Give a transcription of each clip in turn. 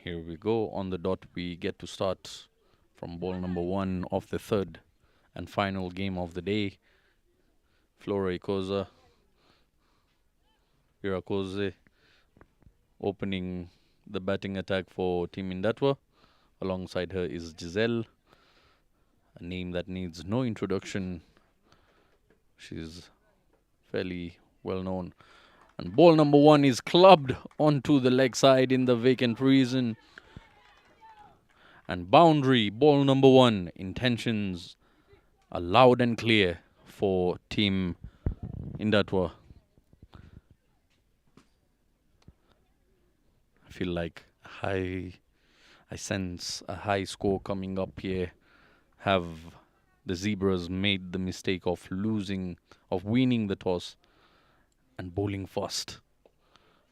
Here we go. On the dot, we get to start from ball number 1 of the third and final game of the day. Flora Irakoze opening the batting attack for Team Indatwa. Alongside her is Giselle, a name that needs no introduction. She's fairly well known. And ball number 1 is clubbed onto the leg side in the vacant region. And boundary, ball number 1, intentions are loud and clear for Team Indatwa. I feel like I sense a high score coming up here. Have the Zebras made the mistake of winning the toss and bowling first?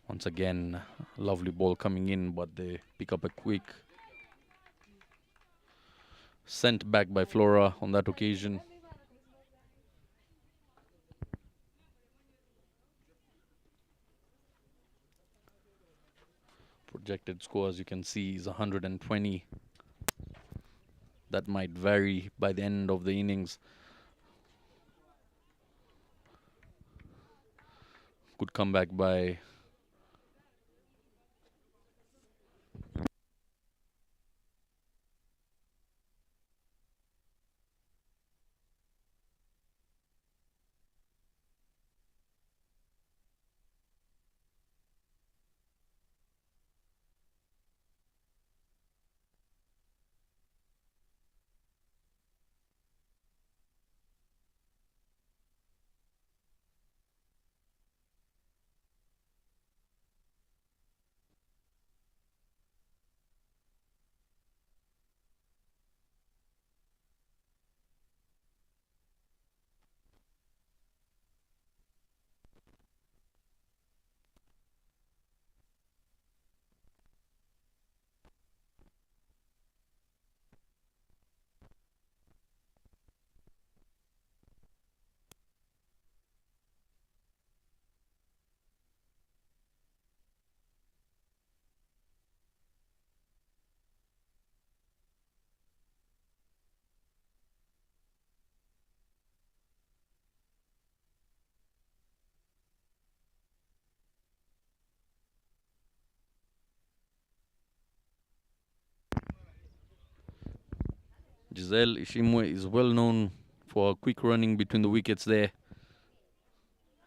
Once again, lovely ball coming in, but they pick up a quick sent back by Flora on that occasion. Projected score, as you can see, is 120. That might vary by the end of the innings. Good comeback by Giselle Ishimwe is well known for quick running between the wickets there.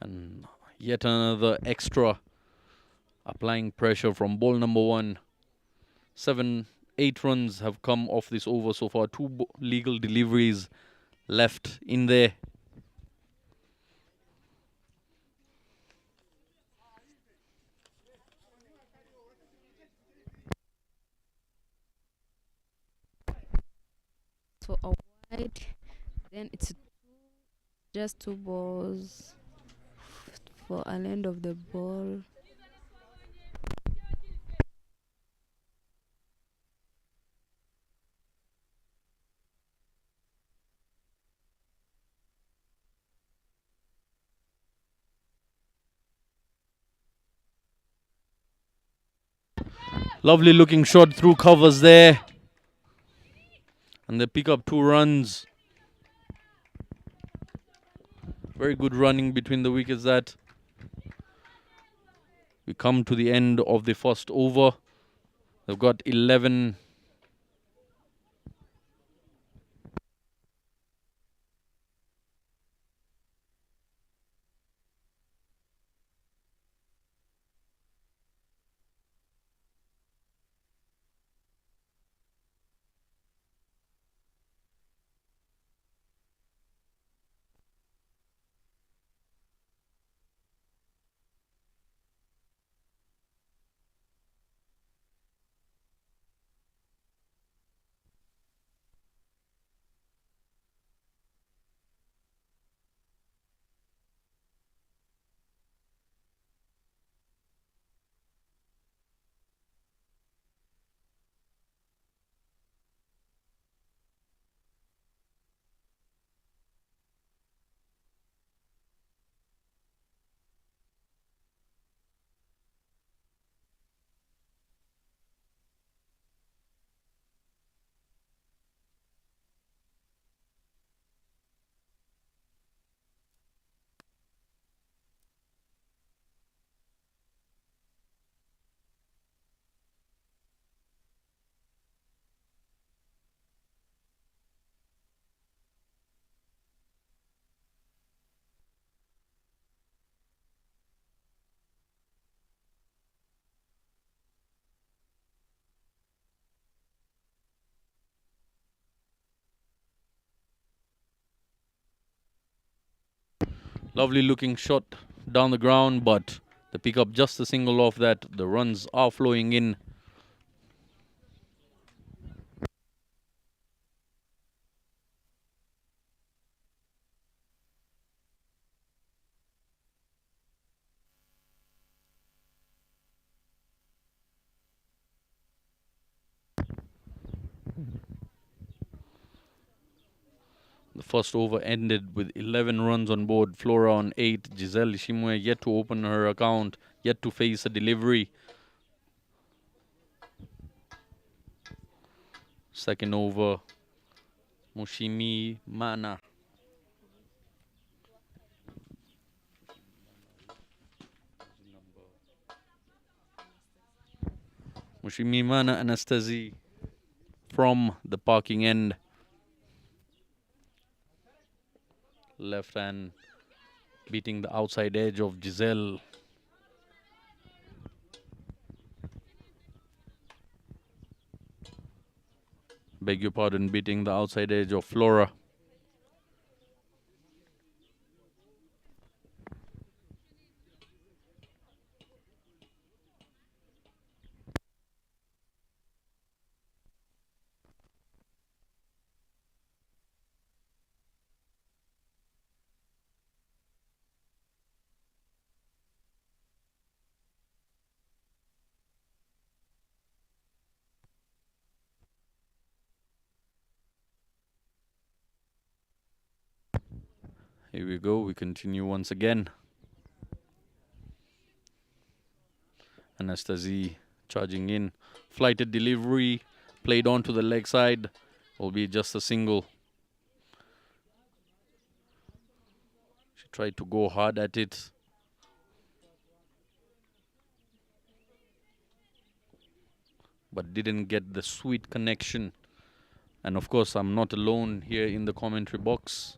And yet another extra applying pressure from ball number 1. 8 runs have come off this over so far. 2 legal deliveries left in there. So a wide, then it's just 2 balls for an end of the ball. Lovely looking shot through covers there. And they pick up 2 runs. Very good running between the wickets that. We come to the end of the first over. They've got 11. Lovely looking shot down the ground, but the pick up just a single off that. The runs are flowing in. The first over ended with 11 runs on board. Flora on 8. Giselle Ishimwe yet to open her account, yet to face a delivery. Second over, Mushimi Mana. Mushimi Mana Anastasia from the parking end. Left hand beating the outside edge of Giselle. Beg your pardon, beating the outside edge of Flora. Here we go, we continue once again. Anastasia charging in. Flighted delivery, played on to the leg side, will be just a single. She tried to go hard at it. But didn't get the sweet connection. And of course, I'm not alone here in the commentary box.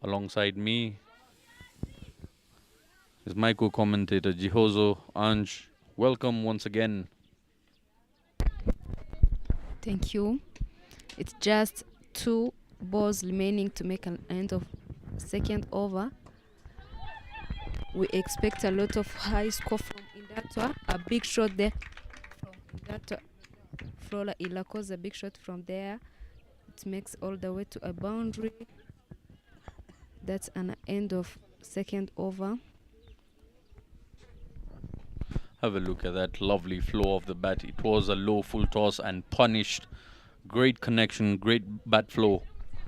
Alongside me is my co-commentator Jihozo Anj. Welcome once again. Thank you. It's just 2 balls remaining to make an end of second over. We expect a lot of high score from Indatwa. A big shot there from Indatwa. Flora Ilakos, a big shot from there. It makes all the way to a boundary. That's an end of second over. Have a look at that lovely flow of the bat. It was a low full toss and punished. Great connection, great bat flow.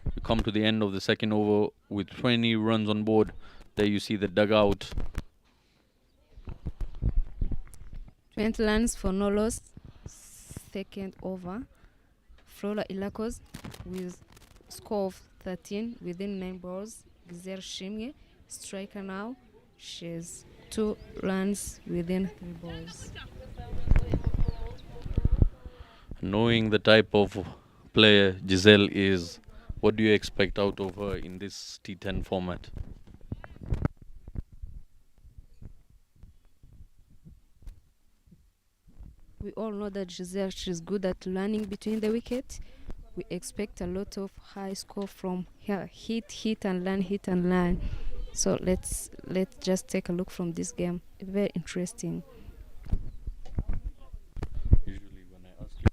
We come to the end of the second over with 20 runs on board. There you see the dugout. 20 runs for no loss. Second over. Flora Ilakos with score of 13 within 9 balls. Giselle Shimge, striker now. She's 2 runs within 3 balls. Knowing the type of player Giselle is, what do you expect out of her in this T10 format? We all know that Giselle, she's good at running between the wickets. We expect a lot of high score from her. Hit and run. So let's just take a look from this game. Very interesting. Usually when I ask you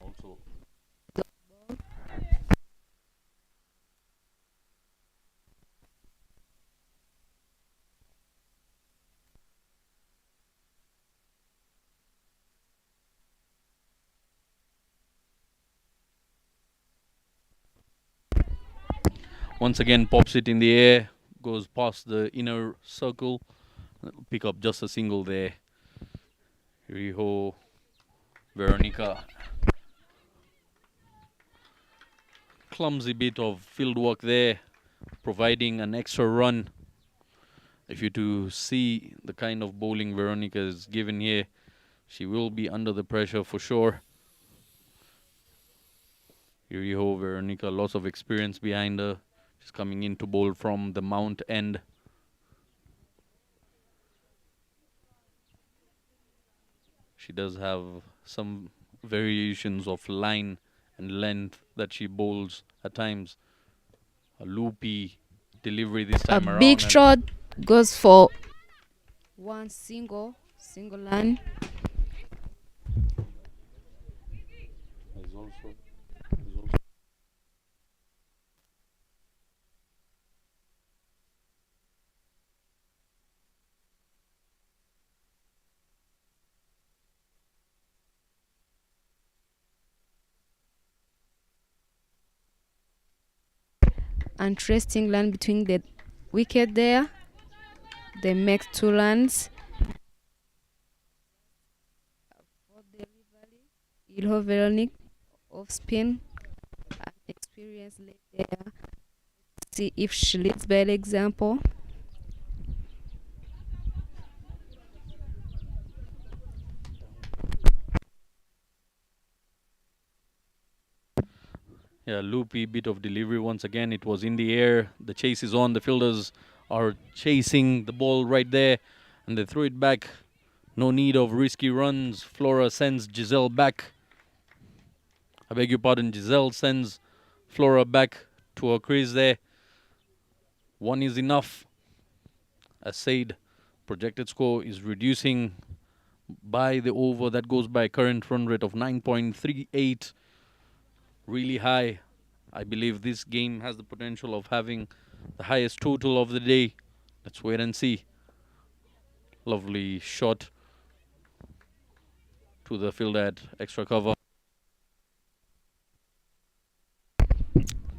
also once again pops it in the air, goes past the inner circle, pick up just a single there. Riho, Veronica. Clumsy bit of field work there, providing an extra run. If you to see the kind of bowling Veronica is given here, she will be under the pressure for sure. Riho, Veronica, lots of experience behind her. She's coming in to bowl from the mount end. She does have some variations of line and length that she bowls at times. A loopy delivery this A time around. big shot goes for one single line. Interesting line between the wicket there. They make two lines. Ilho Veronic off spin. An experienced lady there. See if she leads by example. Yeah, loopy bit of delivery once again. It was in the air. The chase is on. The fielders are chasing the ball right there, and they throw it back. No need of risky runs. Flora sends Giselle back. I beg your pardon. Giselle sends Flora back to her crease there. One is enough. As said, projected score is reducing by the over. That goes by current run rate of 9.38. Really high. I believe this game has the potential of having the highest total of the day. Let's wait and see. Lovely shot to the field at extra cover.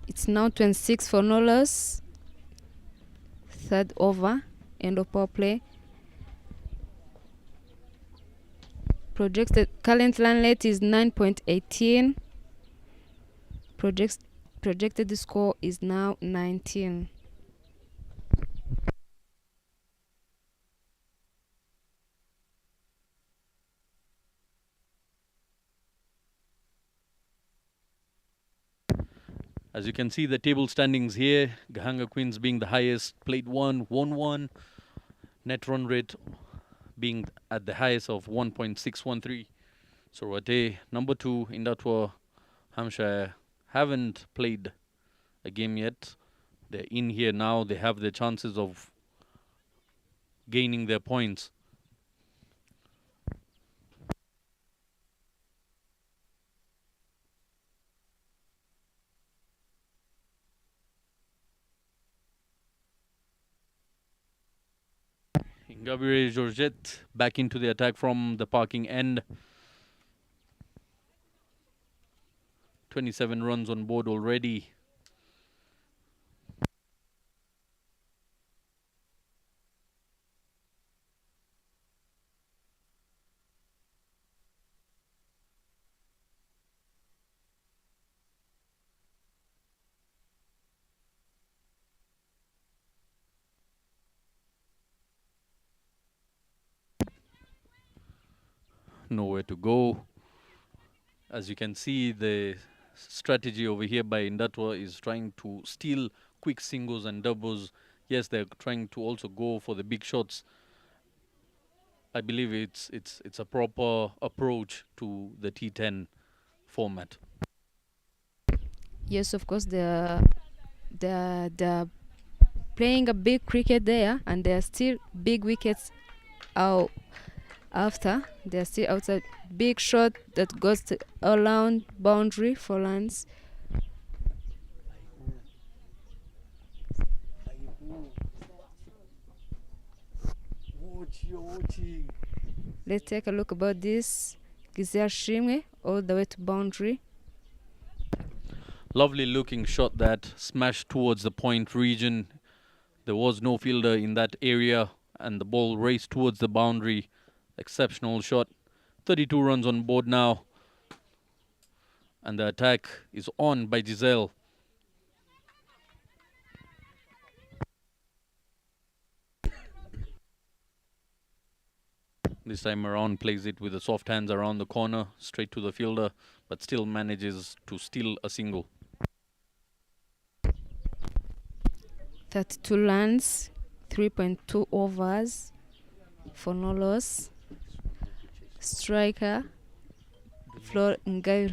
It's now 26 for no loss. Third over, end of power play. Projected current run rate is 9.18. Projected score is now 19. As you can see, the table standings here. Muhanga Queens being the highest, played 1-1. Net run rate being at the highest of 1.613. Sorwate, number 2, Indatwa, Hampshire, haven't played a game yet. They're in here now. They have the chances of gaining their points. Gabriel Georgette back into the attack from the parking end. 27 runs on board already. Nowhere to go. As you can see, the strategy over here by Indatwa is trying to steal quick singles and doubles. Yes, they're trying to also go for the big shots. I believe it's a proper approach to the T10 format. Yes, of course, they're playing a big cricket there, and there are still big wickets out after. They're still outside. Big shot that goes to around boundary for runs. Let's take a look about this. Gizia Shimwe all the way to boundary. Lovely looking shot that smashed towards the point region. There was no fielder in that area, and the ball raced towards the boundary. Exceptional shot. 32 runs on board now. And the attack is on by Giselle. This time around plays it with the soft hands around the corner, straight to the fielder, but still manages to steal a single. 32 runs, 3.2 overs for no loss. striker Flor Ngair.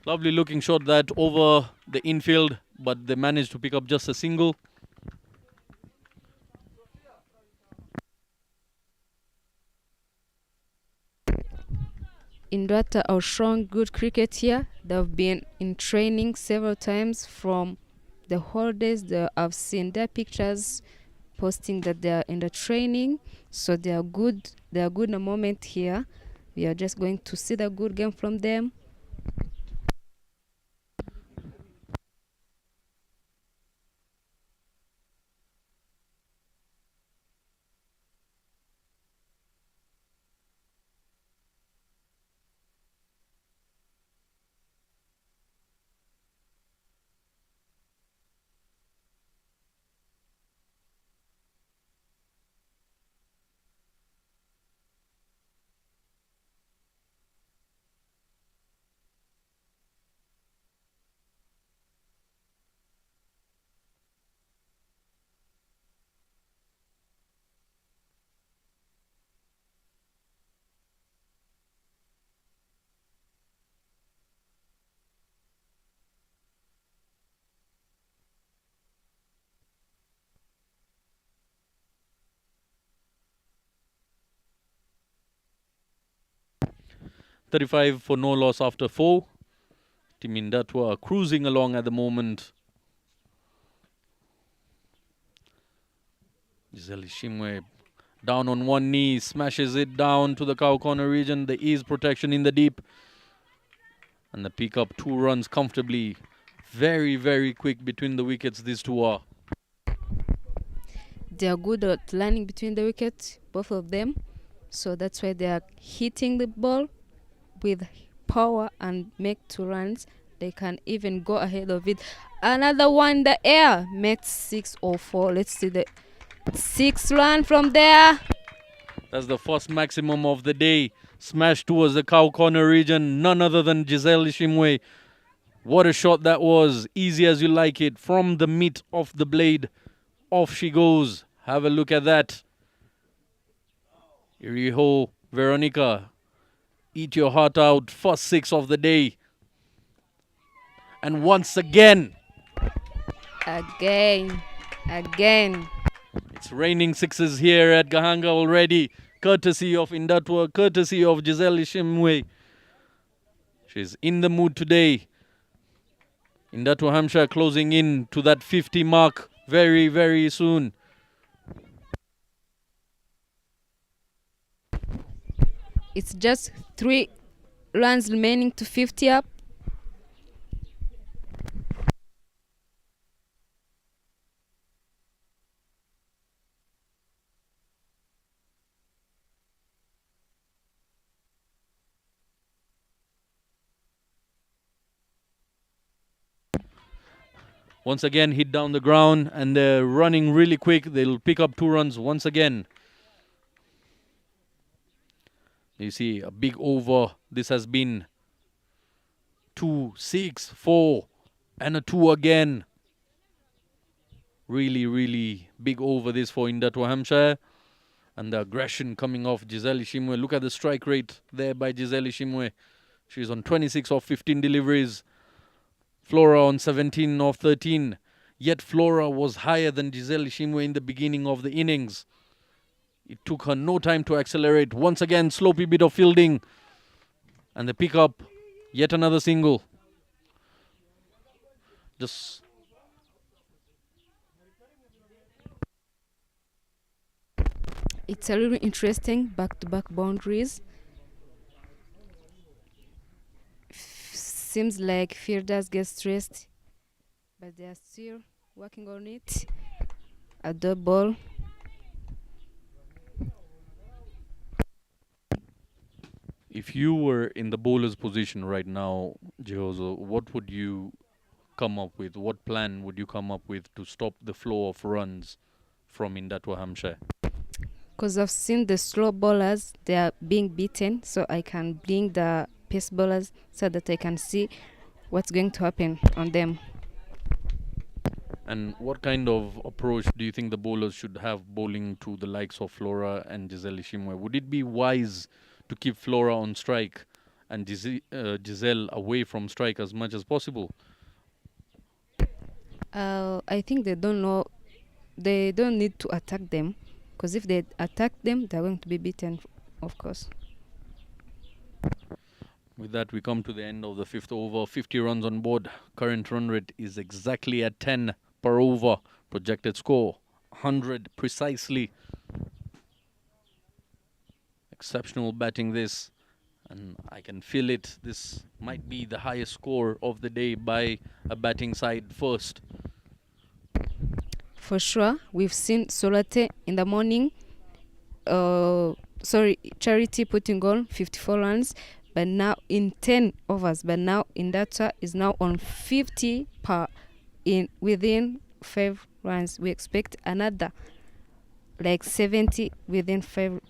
Lovely looking shot that over the infield, but they managed to pick up just a single. Indatwa are showing good cricket here. They've been in training several times from the holidays. I've seen their pictures posting that they are in the training, so they are good. They are good in a moment here. We are just going to see the good game from them. .35 for no loss after 4. Team Indatwa are cruising along at the moment. Giselle Shimwe down on one knee, smashes it down to the cow corner region. The ease protection in the deep. And they pick up 2 runs comfortably. Very, very quick between the wickets, these two are. They are good at landing between the wickets, both of them. So that's why they are hitting the ball with power and make 2 runs. They can even go ahead of it. Another one in the air makes 6 or 4. Let's see the 6th run from there. That's the first maximum of the day. Smash towards the cow corner region. None other than Giselle Shimwe. What a shot that was. Easy as you like it. From the meat of the blade. Off she goes. Have a look at that. Iriho Veronica. Eat your heart out. First 6 of the day. And once again. Again. It's raining 6s here at Muhanga already. Courtesy of Indatwa. Courtesy of Giselle Shimwe. She's in the mood today. Indatwa Hampshire closing in to that 50 mark very, very soon. It's just 3 runs remaining to 50 up. Once again hit down the ground and they're running really quick. They'll pick up 2 runs once again. You see a big over. This has been 2, 6, 4 and a 2 again. Really, really big over this for Indatwa Hampshire. And the aggression coming off Giselle Shimwe. Look at the strike rate there by Giselle Shimwe. She's on 26 of 15 deliveries. Flora on 17 of 13. Yet Flora was higher than Giselle Shimwe in the beginning of the innings. It took her no time to accelerate. Once again, sloppy bit of fielding. And they pick up yet another single. Just It's a really interesting back-to-back boundaries. Seems like fielders get stressed, but they are still working on it. A dot ball. If you were in the bowler's position right now, Jehozo, what would you come up with? What plan would you come up with to stop the flow of runs from Indatwa Hampshire? Because I've seen the slow bowlers, they are being beaten, so I can bring the pace bowlers so that I can see what's going to happen on them. And what kind of approach do you think the bowlers should have bowling to the likes of Flora and Giselle Ishimwe? Would it be wise to keep Flora on strike and Giselle away from strike as much as possible? I think they don't know, they don't need to attack them, because if they attack them, they're going to be beaten, of course. With that, we come to the end of the fifth over. 50 runs on board. Current run rate is exactly at 10 per over. Projected score 100 precisely. Exceptional batting this, and I can feel it. This might be the highest score of the day by a batting side first. For sure, we've seen Solate in the morning, Charity putting on 54 runs, but now in 10 overs, but now Indatwa is now on 50 within 5 runs. We expect another like 70 within 5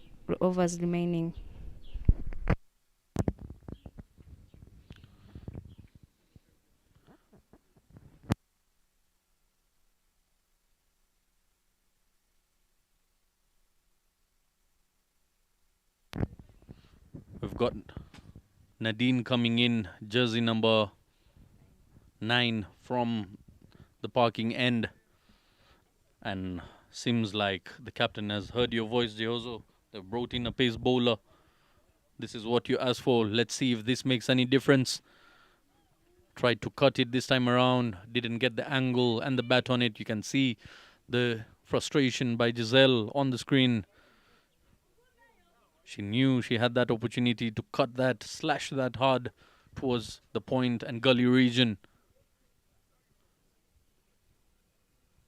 overs remaining. We've got Nadine coming in, jersey number 9 from the parking end. And seems like the captain has heard your voice, Jehozo. They've brought in a pace bowler. This is what you asked for. Let's see if this makes any difference. Tried to cut it this time around. Didn't get the angle and the bat on it. You can see the frustration by Giselle on the screen. She knew she had that opportunity to cut that, slash that hard towards the point and gully region.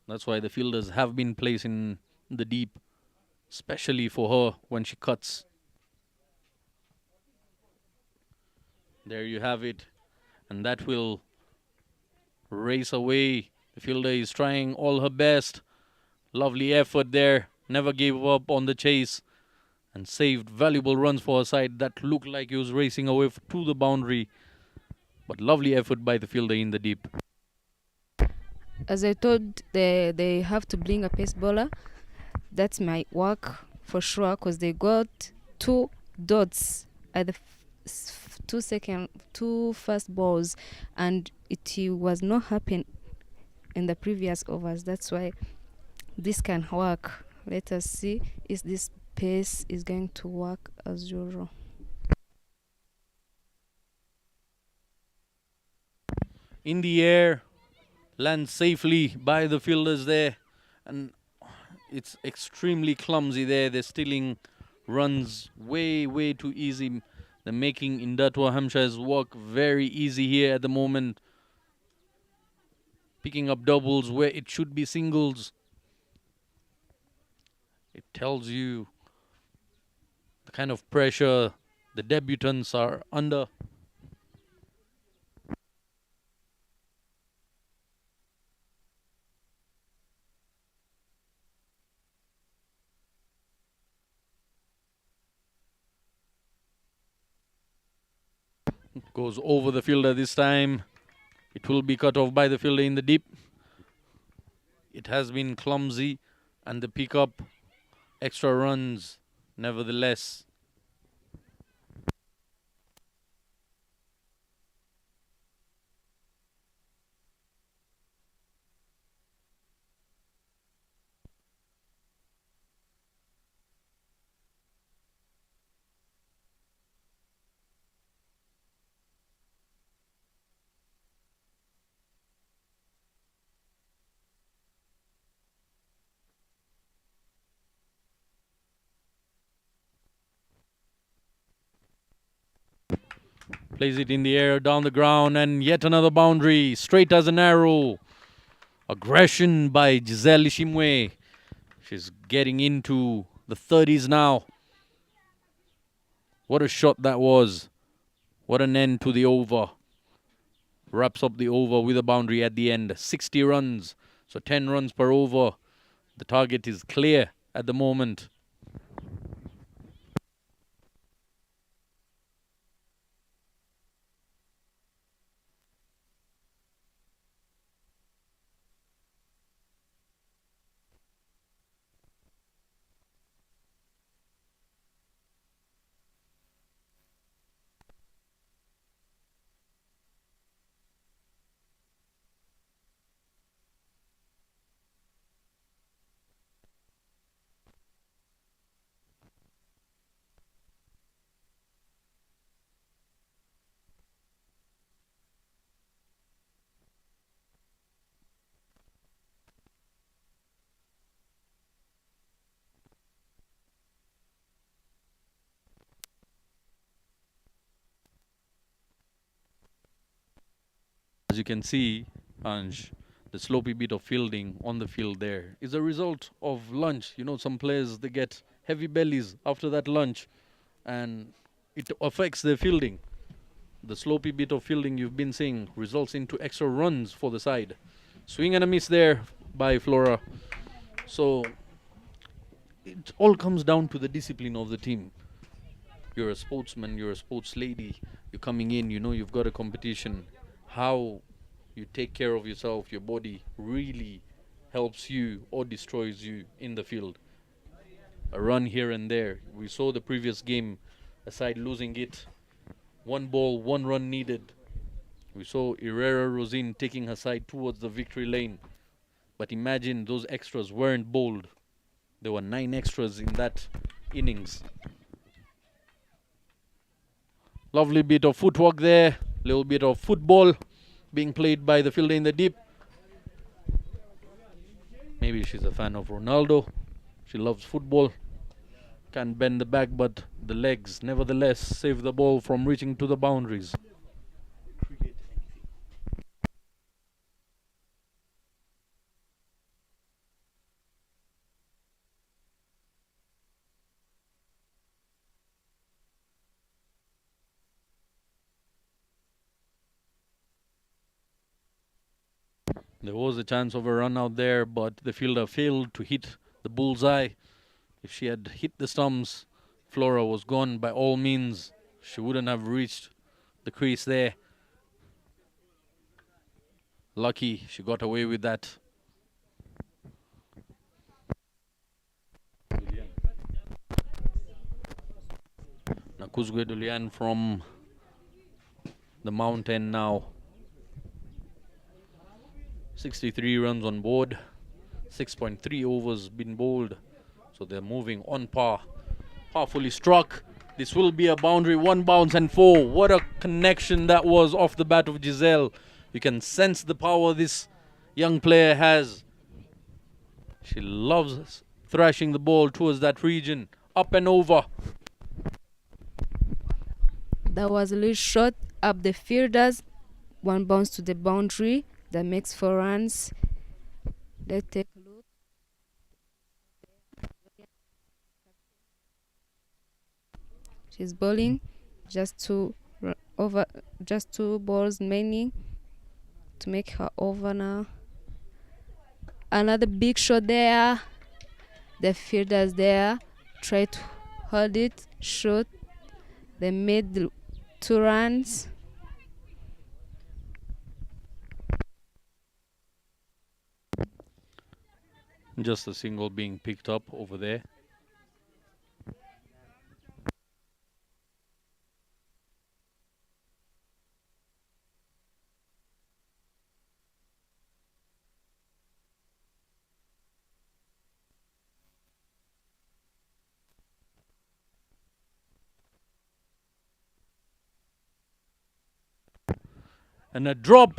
That's why the fielders have been placed in the deep, especially for her when she cuts. There you have it. And that will race away. The fielder is trying all her best. Lovely effort there. Never gave up on the chase. And saved valuable runs for her side. That looked like he was racing away to the boundary. But lovely effort by the fielder in the deep. As I told, they have to bring a pace bowler. That's my work for sure, because they got 2 dots at the two first balls, and it was not happening in the previous overs. That's why this can work. Let us see if this pace is going to work as usual. In the air, lands safely by the fielders there, and it's extremely clumsy there. They're stealing runs way too easy. They're making Indatwa Hampshire's work very easy here at the moment. Picking up doubles where it should be singles. It tells you the kind of pressure the debutants are under. Goes over the fielder this time. It will be cut off by the fielder in the deep. It has been clumsy, and the pickup extra runs nevertheless. Plays it in the air, down the ground, and yet another boundary. Straight as an arrow. Aggression by Giselle Ishimwe. She's getting into the 30s now. What a shot that was. What an end to the over. Wraps up the over with a boundary at the end. 60 runs. So 10 runs per over. The target is clear at the moment. As you can see, Anj, the slopey bit of fielding on the field there is a result of lunch. You know, some players, they get heavy bellies after that lunch and it affects their fielding. The slopey bit of fielding you've been seeing results into extra runs for the side. Swing and a miss there by Flora. So it all comes down to the discipline of the team. You're a sportsman, you're a sports lady, you're coming in, you know you've got a competition. How you take care of yourself, your body really helps you or destroys you in the field. A run here and there. We saw the previous game, a side losing it. One ball, one run needed. We saw Herrera Rosin taking her side towards the victory lane. But imagine those extras weren't bowled. There were 9 extras in that innings. Lovely bit of footwork there. Little bit of football being played by the fielder in the deep. Maybe she's a fan of Ronaldo. She loves football. Can't bend the back, but the legs nevertheless save the ball from reaching to the boundaries. There was a chance of a run out there, but the fielder failed to hit the bullseye. If she had hit the stumps, Flora was gone by all means. She wouldn't have reached the crease there. Lucky she got away with that. Nakuzwe Dulian from the mountain now. 63 runs on board. 6.3 overs been bowled. So they're moving on par. Powerfully struck. This will be a boundary. 1 bounce and 4. What a connection that was off the bat of Giselle. You can sense the power this young player has. She loves thrashing the ball towards that region. Up and over. That was a little shot up the fielders. 1 bounce to the boundary. That makes 4 runs. Let's take a look. She's bowling. Just 2 balls remaining to make her over now. Another big shot there. The fielders there try to hold it. Shot. They made the 2 runs. Just a single being picked up over there. And a drop.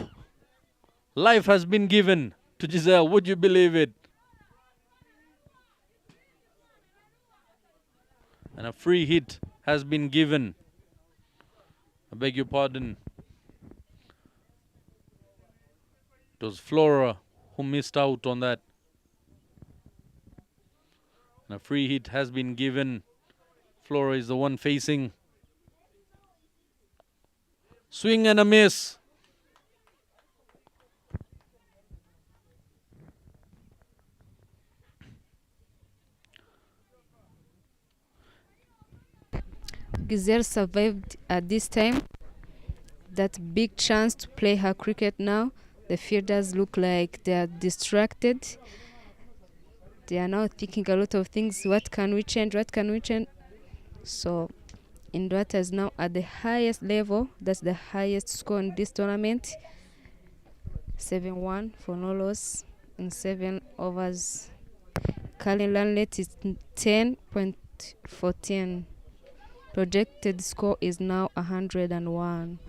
Life has been given to Giselle. Would you believe it? And a free hit has been given. I beg your pardon. It was Flora who missed out on that. And a free hit has been given. Flora is the one facing Swing and a miss. Giselle survived at this time. That big chance to play her cricket now. The fielders look like they are distracted. They are now thinking a lot of things. What can we change? What can we change? So Indatwa is now at the highest level. That's the highest score in this tournament. 7-1 for no loss in 7 overs. Current run rate is 10.14. Projected score is now 101.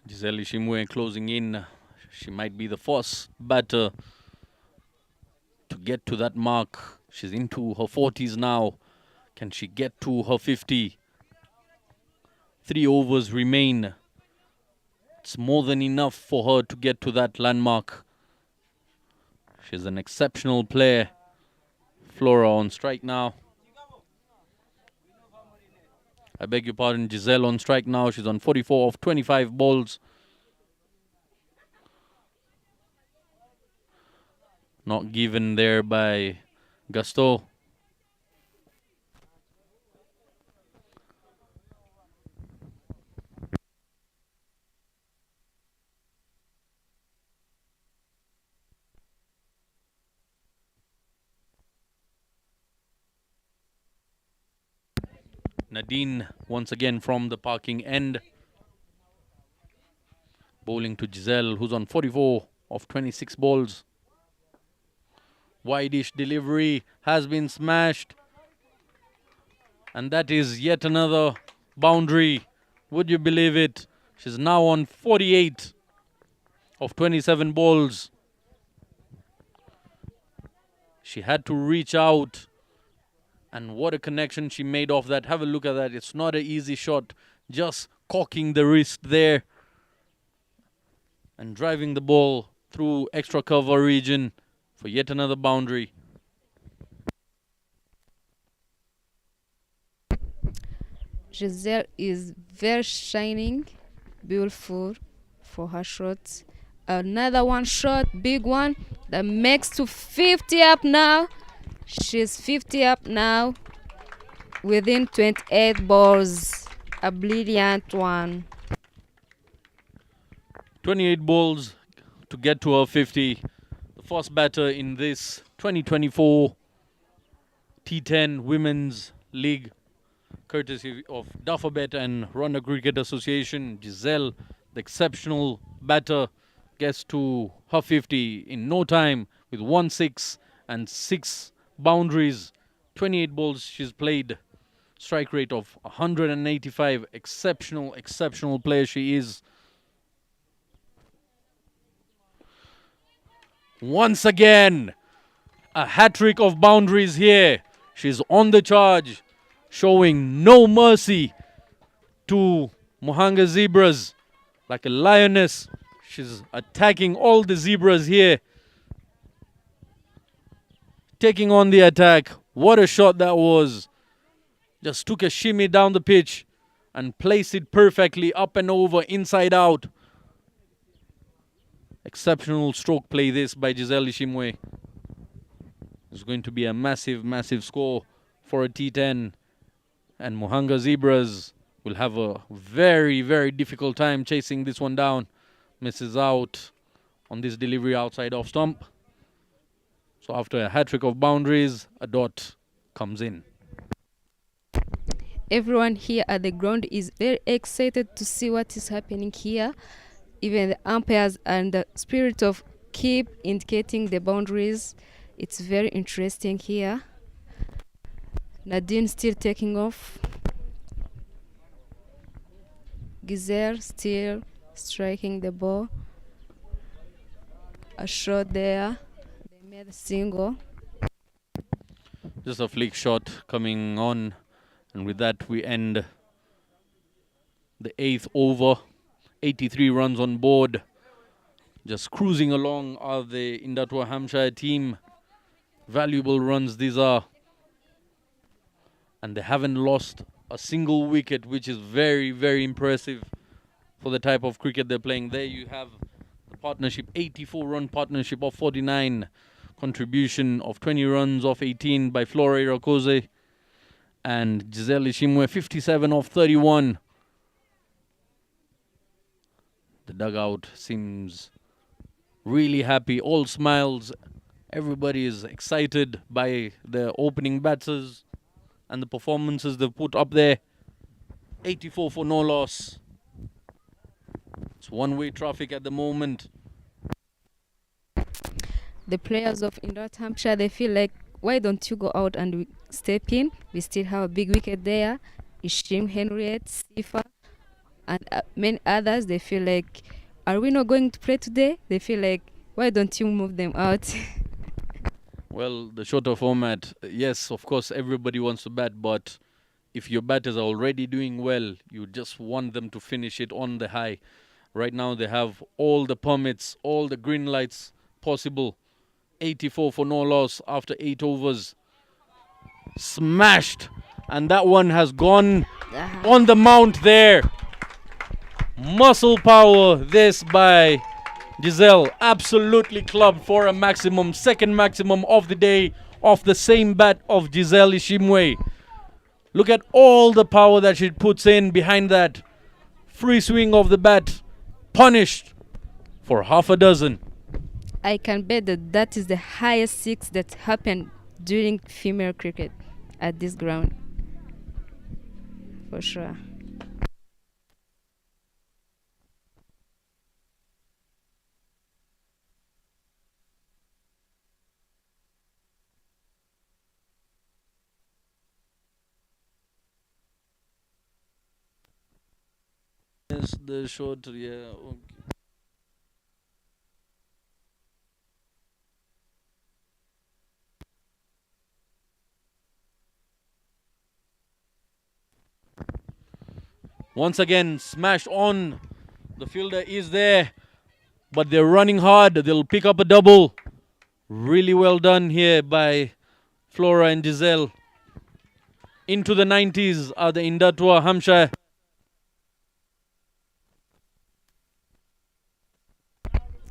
Giselle Ishimwe closing in. She might be the first batter to get to that mark. She's into her 40s now. Can she get to her 50? 3 overs remain. It's more than enough for her to get to that landmark. She's an exceptional player. Flora on strike now. I beg your pardon, Giselle on strike now. She's on 44 of 25 balls. Not given there by Gusto. Nadine once again from the parking end. Bowling to Giselle, who's on 44 of 26 balls. Wide-ish delivery has been smashed. And that is yet another boundary. Would you believe it? She's now on 48 of 27 balls. She had to reach out. And what a connection she made off that. Have a look at that. It's not an easy shot. Just cocking the wrist there. And driving the ball through extra cover region for yet another boundary. Giselle is very shining, beautiful for her shots. Another one shot, big one, that makes to 50 up now. She's 50 up now within 28 balls. A brilliant one. 28 balls to get to her 50. The first batter in this 2024 T10 Women's League, courtesy of Dufferbet and Ronda Cricket Association. Giselle, the exceptional batter, gets to her 50 in no time with 1 6 and 6 boundaries. 28 balls she's played. Strike rate of 185. Exceptional player she is. Once again, a hat-trick of boundaries here. She's on the charge, showing no mercy to Muhanga Zebras. Like a lioness, she's attacking all the zebras here. Taking on the attack. What a shot that was. Just took a shimmy down the pitch and placed it perfectly up and over, inside out. Exceptional stroke play this by Giselle Ishimwe. It's going to be a massive score for a T10. And Muhanga Zebras will have a very difficult time chasing this one down. Misses out on this delivery outside off stump. So after a hat-trick of boundaries, a dot comes in. Everyone here at the ground is very excited to see what is happening here. Even the umpires and the spirit of keep indicating the boundaries. It's very interesting here. Nadine still taking off. Giselle still striking the ball. A shot there. They made a single. Just a flick shot coming on. And with that, we end the 8th over. 83 runs on board. Just cruising along are the Indatwa Hampshire team. Valuable runs these are. and they haven't lost a single wicket, which is very, very impressive for the type of cricket they're playing. There you have the partnership, 84-run partnership of 49, contribution of 20 runs off 18 by Flora Irakoze, and Giselle Ishimwe, 57 off 31. The dugout seems really happy, all smiles. Everybody is excited by the opening batters and the performances they've put up there. 84 for no loss. It's one-way traffic at the moment. The players of Indatwa, Hampshire, they feel like, why don't you go out and step in? We still have a big wicket there. Ishim, Henriette, Sifa, and many others. They feel like, are we not going to play today? They feel like, why don't you move them out? Well, the shorter format, yes, of course, everybody wants to bat, but if your batters are already doing well, you just want them to finish it on the high. Right now, they have all the permits, all the green lights possible. 84 for no loss after 8 overs. Smashed. And that one has gone on the mount there. Muscle power, this by Giselle. Absolutely clubbed for a maximum, second maximum of the day, off the same bat of Giselle Ishimwe. Look at all the power that she puts in behind that. Free swing of the bat, punished for half a dozen. I can bet that that is the highest six that happened during female cricket at this ground. For sure. Yes, the short, yeah. Okay. Once again, smashed on. The fielder is there, but they're running hard. They'll pick up a double. Really well done here by Flora and Giselle. Into the 90s are the Indatwa, Hampshire.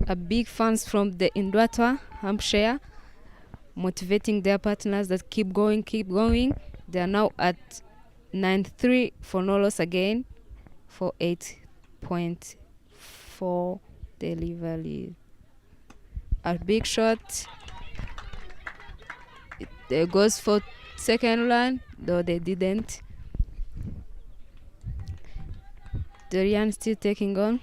A big fans from the Indatwa, Hampshire, motivating their partners that keep going, keep going. They are now at 9-3 for no loss again for 8.4 delivery. A big shot. It goes for second run, though they didn't. Dorian still taking on.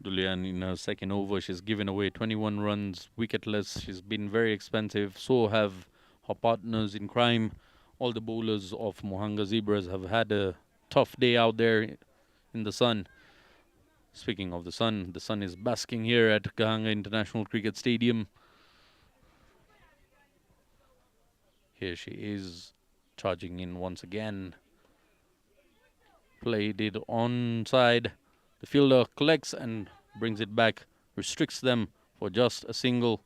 Dulian in her second over, she's given away 21 runs, wicketless. She's been very expensive. So have her partners in crime. All the bowlers of Muhanga Zebras have had a tough day out there in the sun. Speaking of the sun is basking here at Muhanga International Cricket Stadium. Here she is, charging in once again. Played it onside. The fielder collects and brings it back, restricts them for just a single.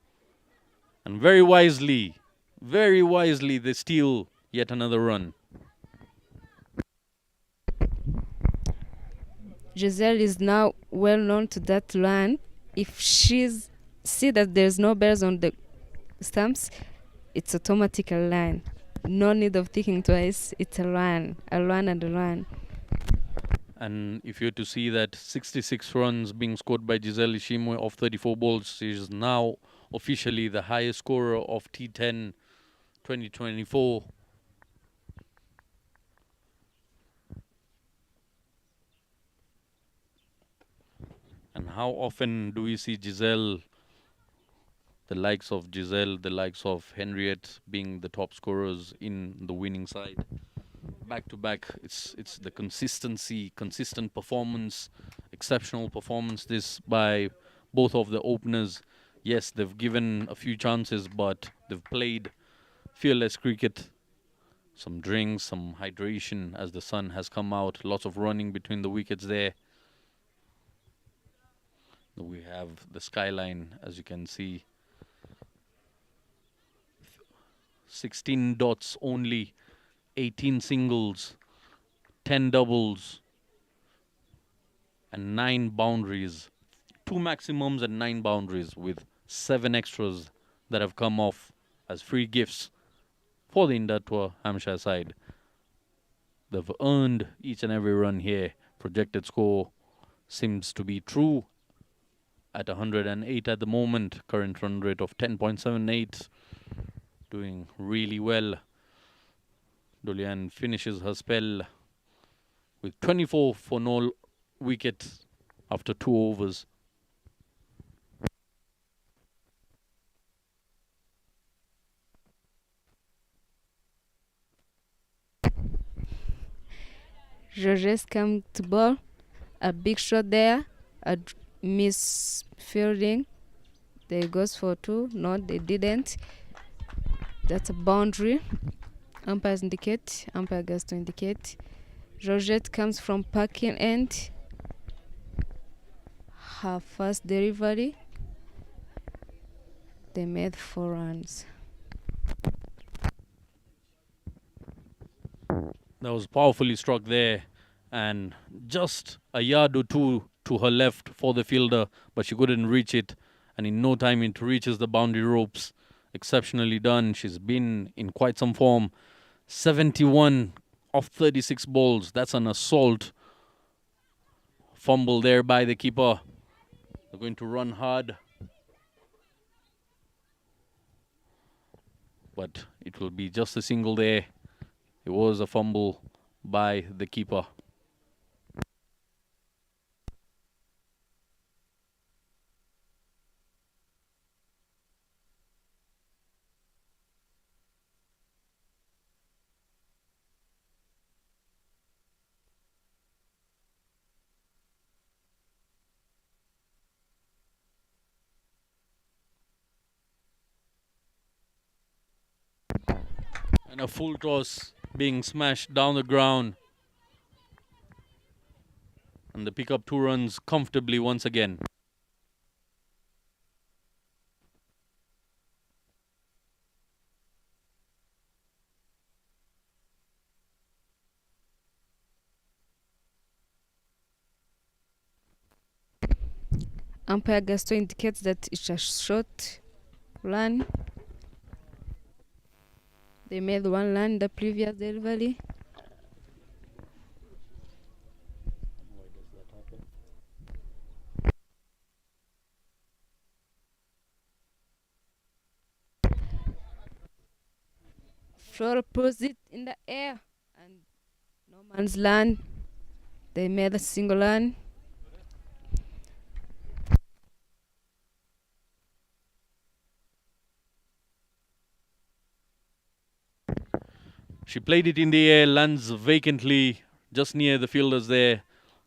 And very wisely, they steal yet another run. Giselle is now well known to that run. If she's see that there's no bears on the stumps, it's automatic a run. No need of thinking twice. It's a run and a run. And if you're to see that 66 runs being scored by Giselle Ishimwe of 34 balls, she is now officially the highest scorer of T10 2024. And how often do we see Giselle, the likes of Giselle, the likes of Henriette being the top scorers in the winning side? Back to back, it's the consistency, consistent performance, exceptional performance this by both of the openers. Yes, they've given a few chances, but they've played fearless cricket. Some drinks, some hydration as the sun has come out. Lots of running between the wickets there. We have the skyline, as you can see. 16 dots only, 18 singles, 10 doubles, and 9 boundaries. 2 maximums and 9 boundaries, with 7 extras that have come off as free gifts for the Indatwa Hampshire side. They've earned each and every run here. Projected score seems to be true at 108 at the moment. Current run rate of 10.78. Doing really well. Dolian finishes her spell with 24 for no wicket after 2 overs. Georges come to ball. A big shot there. A miss fielding. They goes for 2. No, they didn't. That's a boundary. Umpires indicate. Umpire gets to indicate. Georgette comes from parking end. Her first delivery. They made 4 runs. That was powerfully struck there, and just a yard or 2 to her left for the fielder, but she couldn't reach it, and in no time it reaches the boundary ropes. Exceptionally done. She's been in quite some form. 71 of 36 balls. That's an assault. Fumble there by the keeper. They're going to run hard, but it will be just a single there. It was a fumble by the keeper. And a full toss being smashed down the ground. And they pick up 2 runs comfortably once again. Umpire Gaston indicates that it's a short run. They made 1 run the previous delivery. Flora puts it in the air, and no man's land. They made a single run. She played it in the air, lands vacantly just near the fielders there.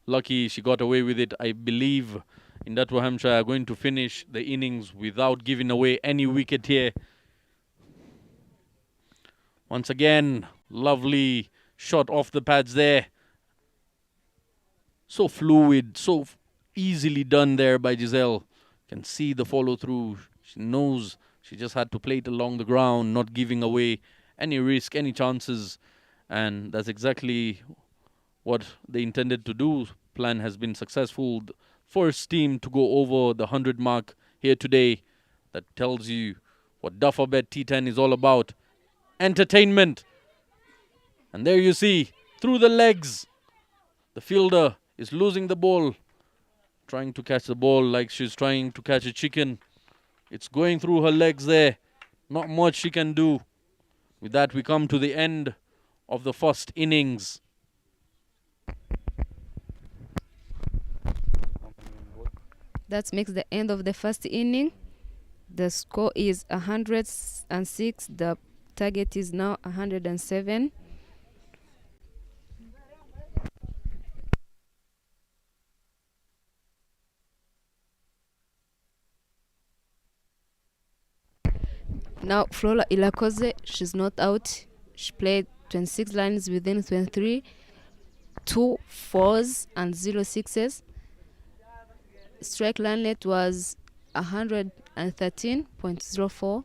Lucky she got away with it. I believe Indatwa Hampshire are going to finish the innings without giving away any wicket here. Once again, lovely shot off the pads there. So fluid, so easily done there by Giselle. Can see the follow through. She knows she just had to play it along the ground, not giving away any risk, any chances. And that's exactly what they intended to do. Plan has been successful. The first team to go over the 100 mark here today. That tells you what Dufferbet T10 is all about. Entertainment. And there you see, through the legs, the fielder is losing the ball, trying to catch the ball like she's trying to catch a chicken. It's going through her legs there. Not much she can do. With that, we come to the end of the first innings. That makes the end of the first inning. The score is 106. The target is now 107. Now Flora Ilakoze, she's not out. She played 26 lines within 23, 2 4s and 0 6s. strike run rate was 113.04.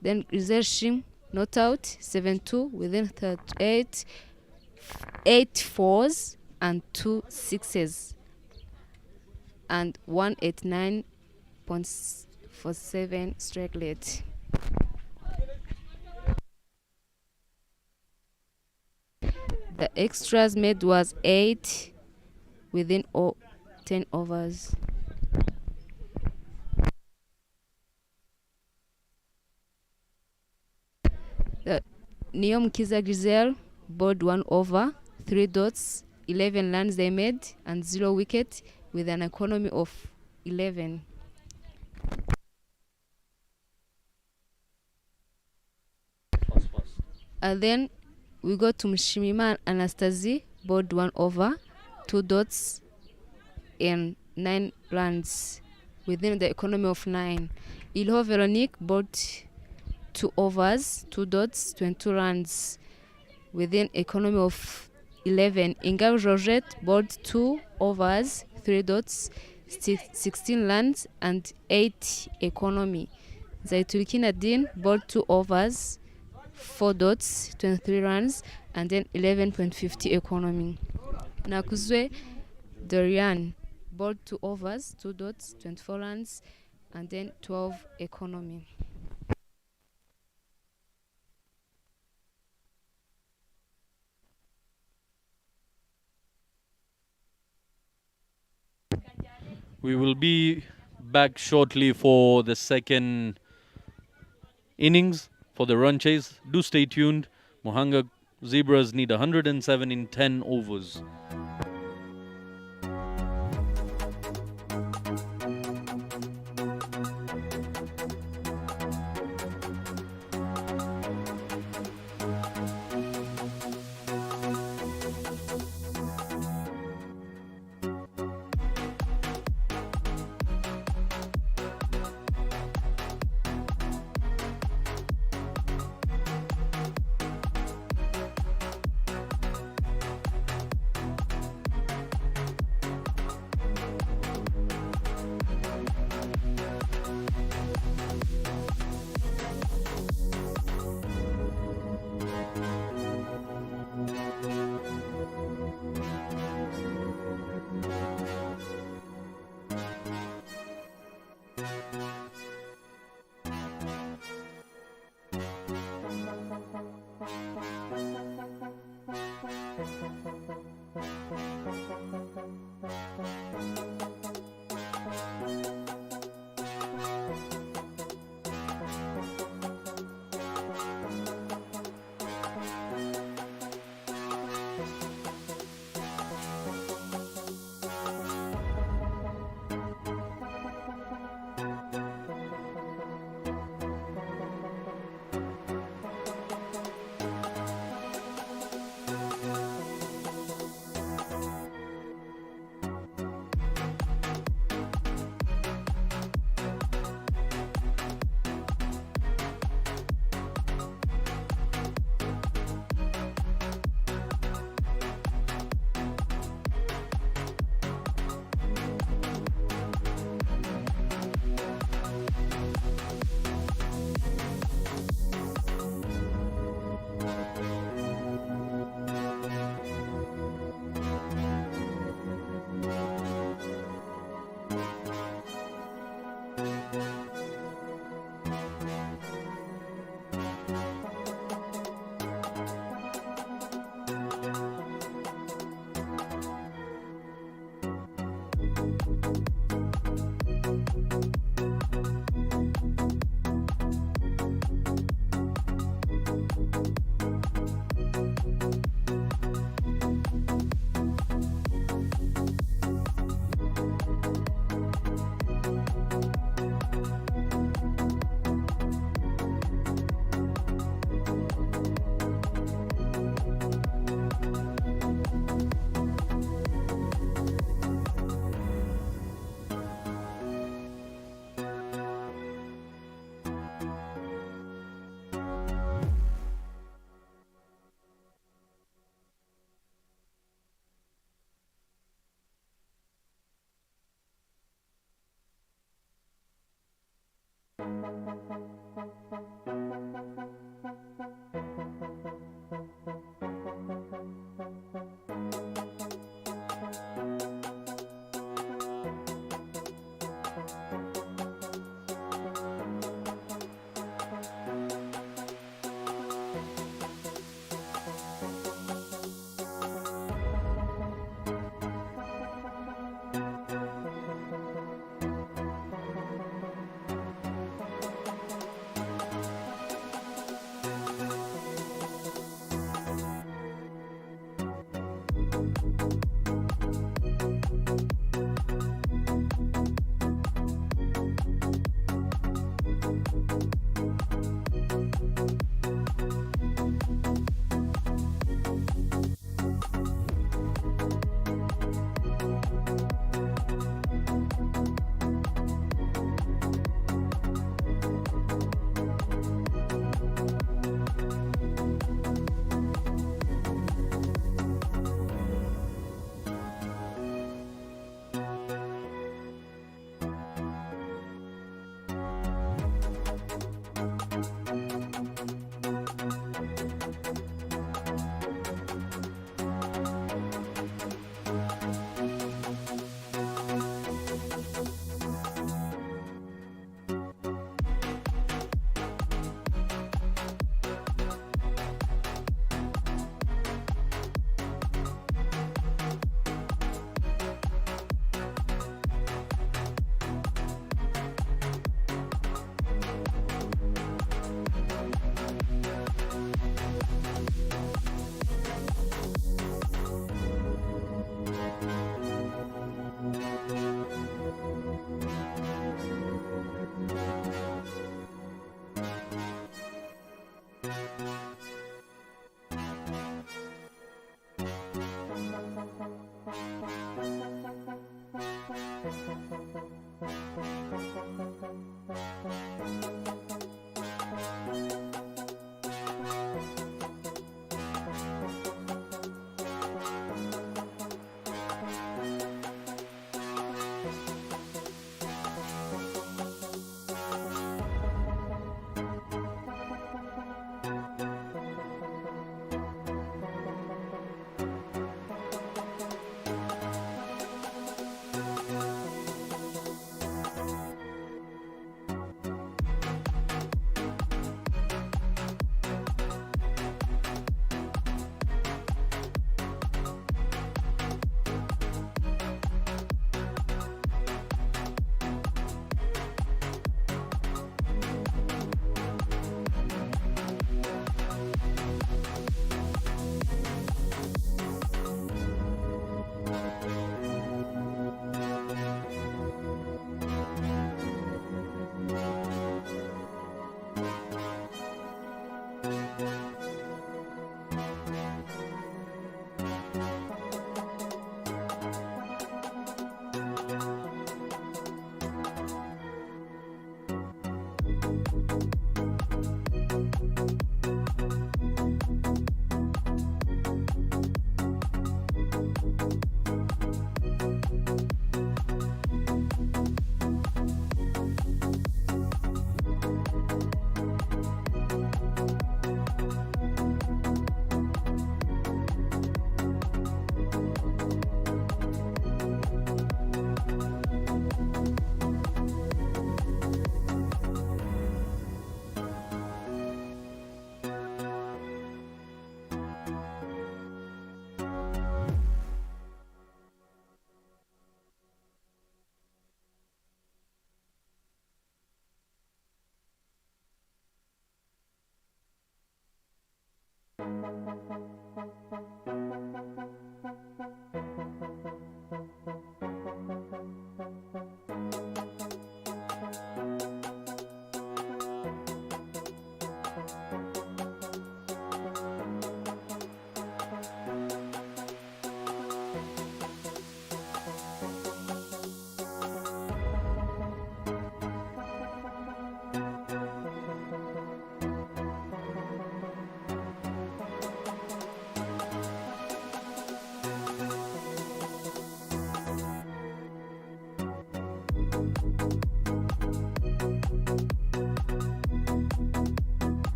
Then reserve stream not out 7-2 within 38, 8 fours and 2 sixes, and 189.47 strike rate. The extras made was 8 within 10 overs. The Neo Mkiza Grisel bowled 1 over, 3 dots, 11 runs they made, and 0 wicket with an economy of 11. And then we go to Mshimima Anastasie, bowled 1 over, 2 dots, and 9 runs within the economy of 9. Ilho Veronique bowled 2 overs, 2 dots, 22 runs within economy of 11. Ingao Georgette bowled 2 overs, 3 dots, 16 runs, and 8 economy. Zaituliki Dean bowled 2 overs, 4 dots, 23 runs, and then 11.50 economy. Nakuzwe Dorian bowled 2 overs, 2 dots, 24 runs, and then 12 economy. We will be back shortly for the second innings for the run chase. Do stay tuned. Muhanga Zebras need 107 in 10 overs.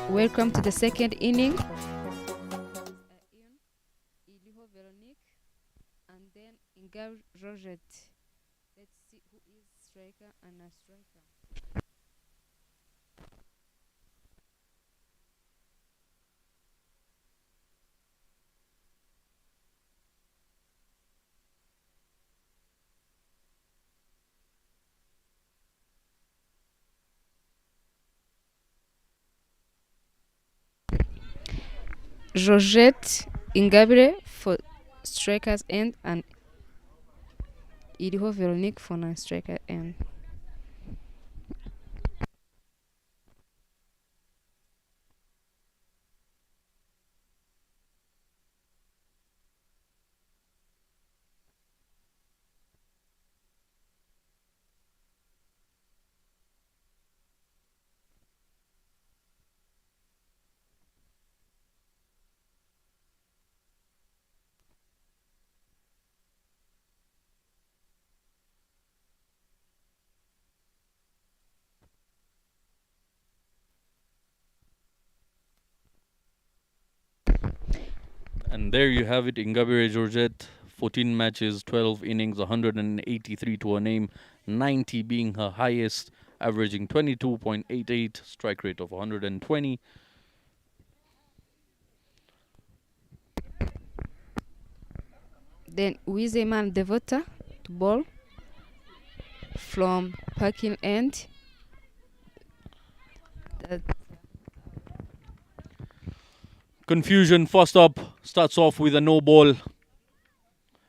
Welcome to the second inning. Iliho Veronique and then Ingar Roget. Let's see who is striker and a striker. Georgette Ingabire for strikers end and Iliho Veronique for non-striker end. And there you have it, Ingabire Georgette, 14 matches, 12 innings, 183 to her name, 90 being her highest, averaging 22.88, strike rate of 120. Then Wizeman Devota to ball from parking end. Confusion first up, starts off with a no ball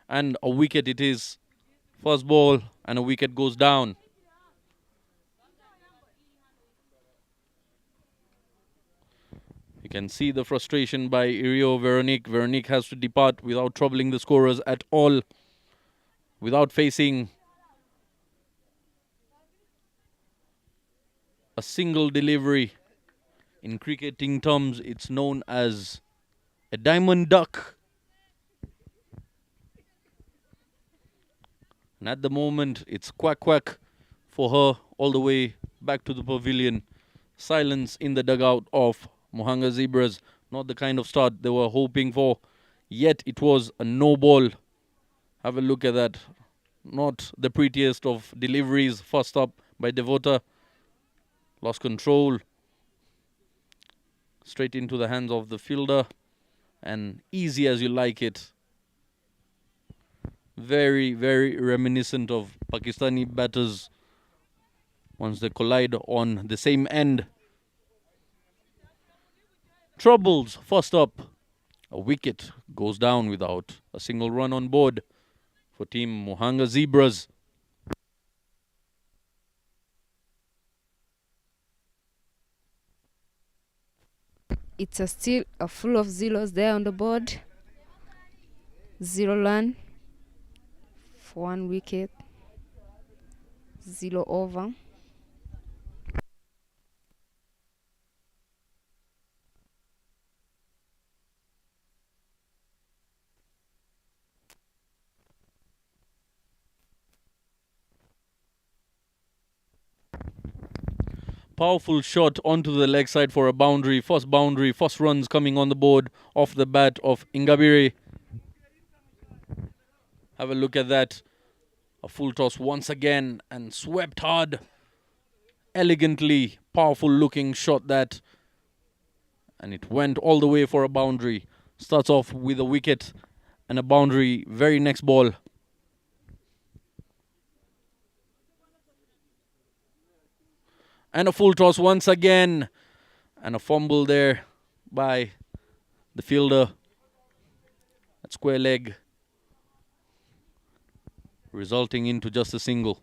and a wicket it is. First ball and a wicket goes down. You can see the frustration by Irio Veronique. Veronique has to depart without troubling the scorers at all, without facing a single delivery. In cricketing terms, it's known as a diamond duck. And at the moment, it's quack quack for her all the way back to the pavilion. Silence in the dugout of Muhanga Zebras. Not the kind of start they were hoping for. Yet it was a no ball. Have a look at that. Not the prettiest of deliveries. First up by Devota. Lost control. Straight into the hands of the fielder. And easy as you like it. Very, very reminiscent of Pakistani batters once they collide on the same end. Troubles first up. A wicket goes down without a single run on board for team Muhanga Zebras. It's still a full of zeros there on the board. 0 run for 1 wicket. 0 over. Powerful shot onto the leg side for a boundary. First runs coming on the board off the bat of Ingabire. Have a look at that. A full toss once again and swept hard. Elegantly, powerful looking shot that. And it went all the way for a boundary. Starts off with a wicket and a boundary very next ball. And a full toss once again. And a fumble there by the fielder at square leg, resulting into just a single.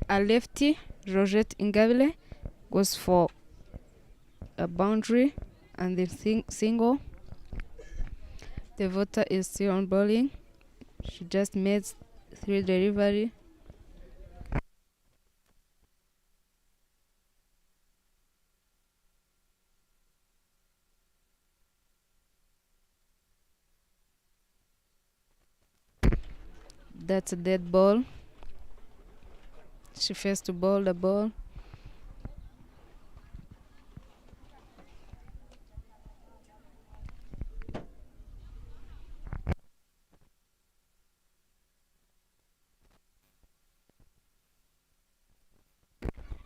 A lefty, Georgette Ingabire, goes for a boundary and the single. The voter is still on bowling. She just made 3 delivery. That's a dead ball. She fails to bowl the ball.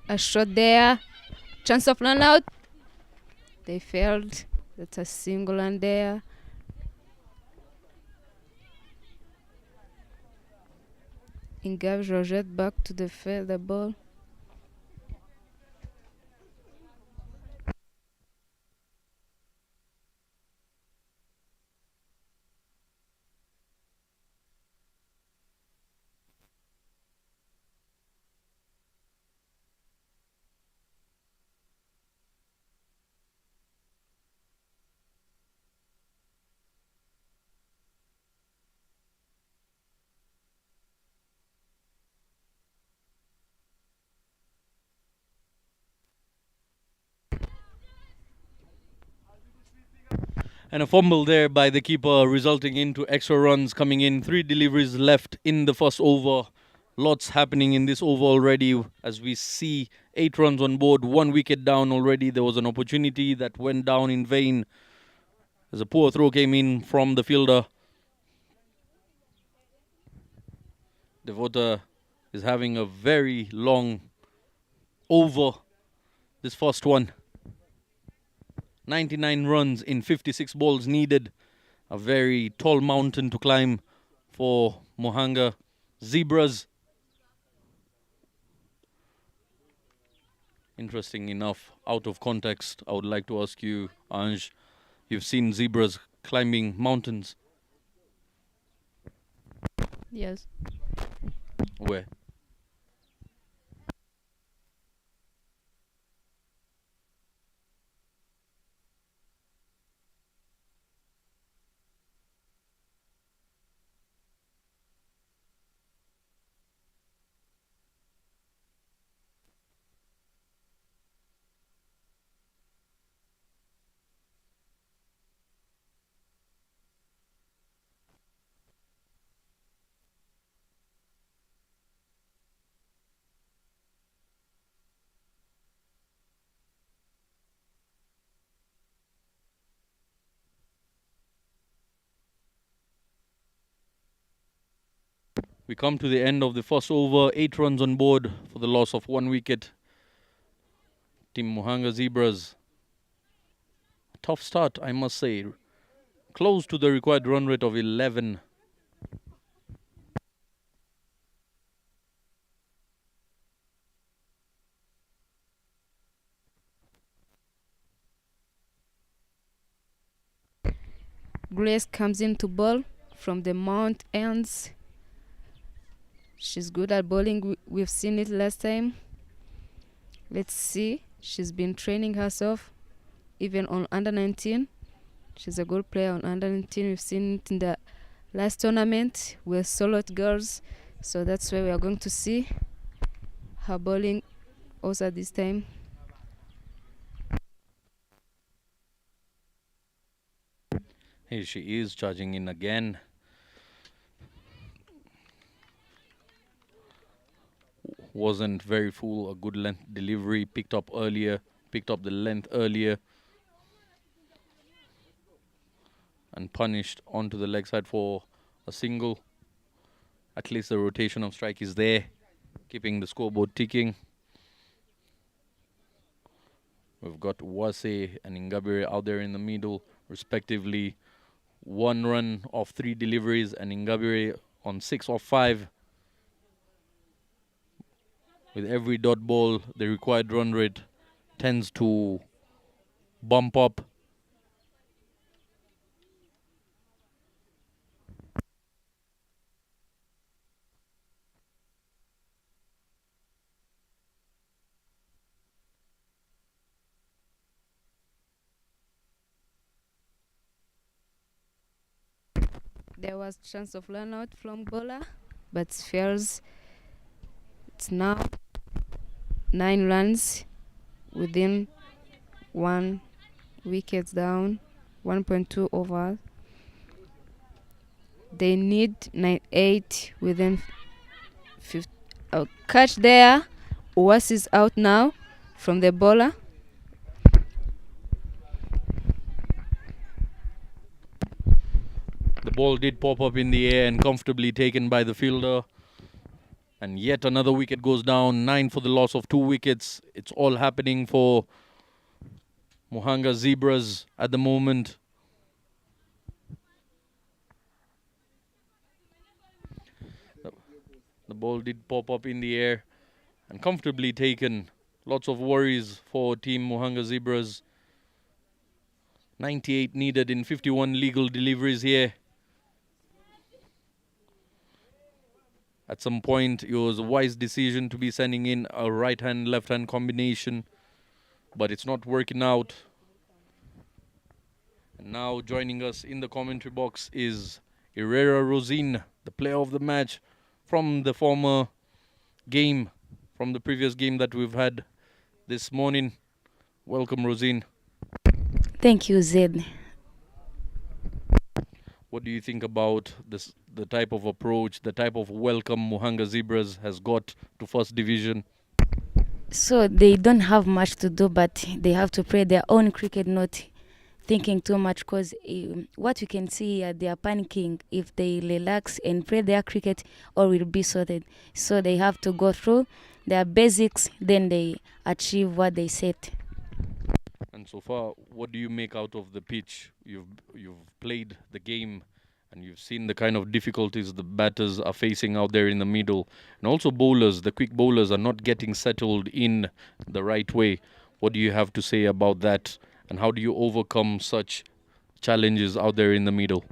A shot there. Chance of run out. They failed. That's a single and there. Inga Georgette back to the ball. And a fumble there by the keeper, resulting into extra runs coming in. 3 deliveries left in the first over. Lots happening in this over already. As we see, 8 runs on board, 1 wicket down already. There was an opportunity that went down in vain as a poor throw came in from the fielder. Devota is having a very long over this first one. 99 runs in 56 balls needed. A very tall mountain to climb for Muhanga Zebras. Interesting enough, out of context, I would like to ask you, Anj, you've seen zebras climbing mountains. Yes. Where? We come to the end of the first over. 8 runs on board for the loss of 1 wicket. Team Muhanga Zebras. Tough start, I must say. Close to the required run rate of 11. Grace comes in to bowl from the Mount Ends. She's good at bowling. We've seen it last time. Let's see. She's been training herself even on under 19. She's a good player on under 19. We've seen it in the last tournament with Solot girls. So that's where we are going to see her bowling also this time. Here she is charging in again. Wasn't very full, a good length delivery, picked up the length earlier and punished onto the leg side for a single. At least the rotation of strike is there, keeping the scoreboard ticking. We've got Wase and Ingabire out there in the middle, respectively. 1 run of 3 deliveries and Ingabire on 6 of 5. With every dot ball, the required run rate tends to bump up. There was chance of run out from bowler, but fails. It's now 9 runs within 1 wicket down, 1.2 over. They need 8 within 50. Catch there. Uwas is out now from the bowler. The ball did pop up in the air and comfortably taken by the fielder. And yet another wicket goes down. 9 for the loss of 2 wickets. It's all happening for Muhanga Zebras at the moment. The ball did pop up in the air and comfortably taken. Lots of worries for Team Muhanga Zebras. 98 needed in 51 legal deliveries here. At some point, it was a wise decision to be sending in a right-hand, left-hand combination, but it's not working out. And now joining us in the commentary box is Herrera Rosine, the player of the match from the former game, from the previous game that we've had this morning. Welcome, Rosine. Thank you, Zed. What do you think about this, the type of approach, the type of welcome Muhanga Zebras has got to First Division? So they don't have much to do, but they have to play their own cricket, not thinking too much, because what we can see here, they are panicking. If they relax and play their cricket, all will be sorted. So they have to go through their basics, then they achieve what they set. And so far, what do you make out of the pitch? You've played the game and you've seen the kind of difficulties the batters are facing out there in the middle. And also bowlers, the quick bowlers are not getting settled in the right way. What do you have to say about that? And how do you overcome such challenges out there in the middle?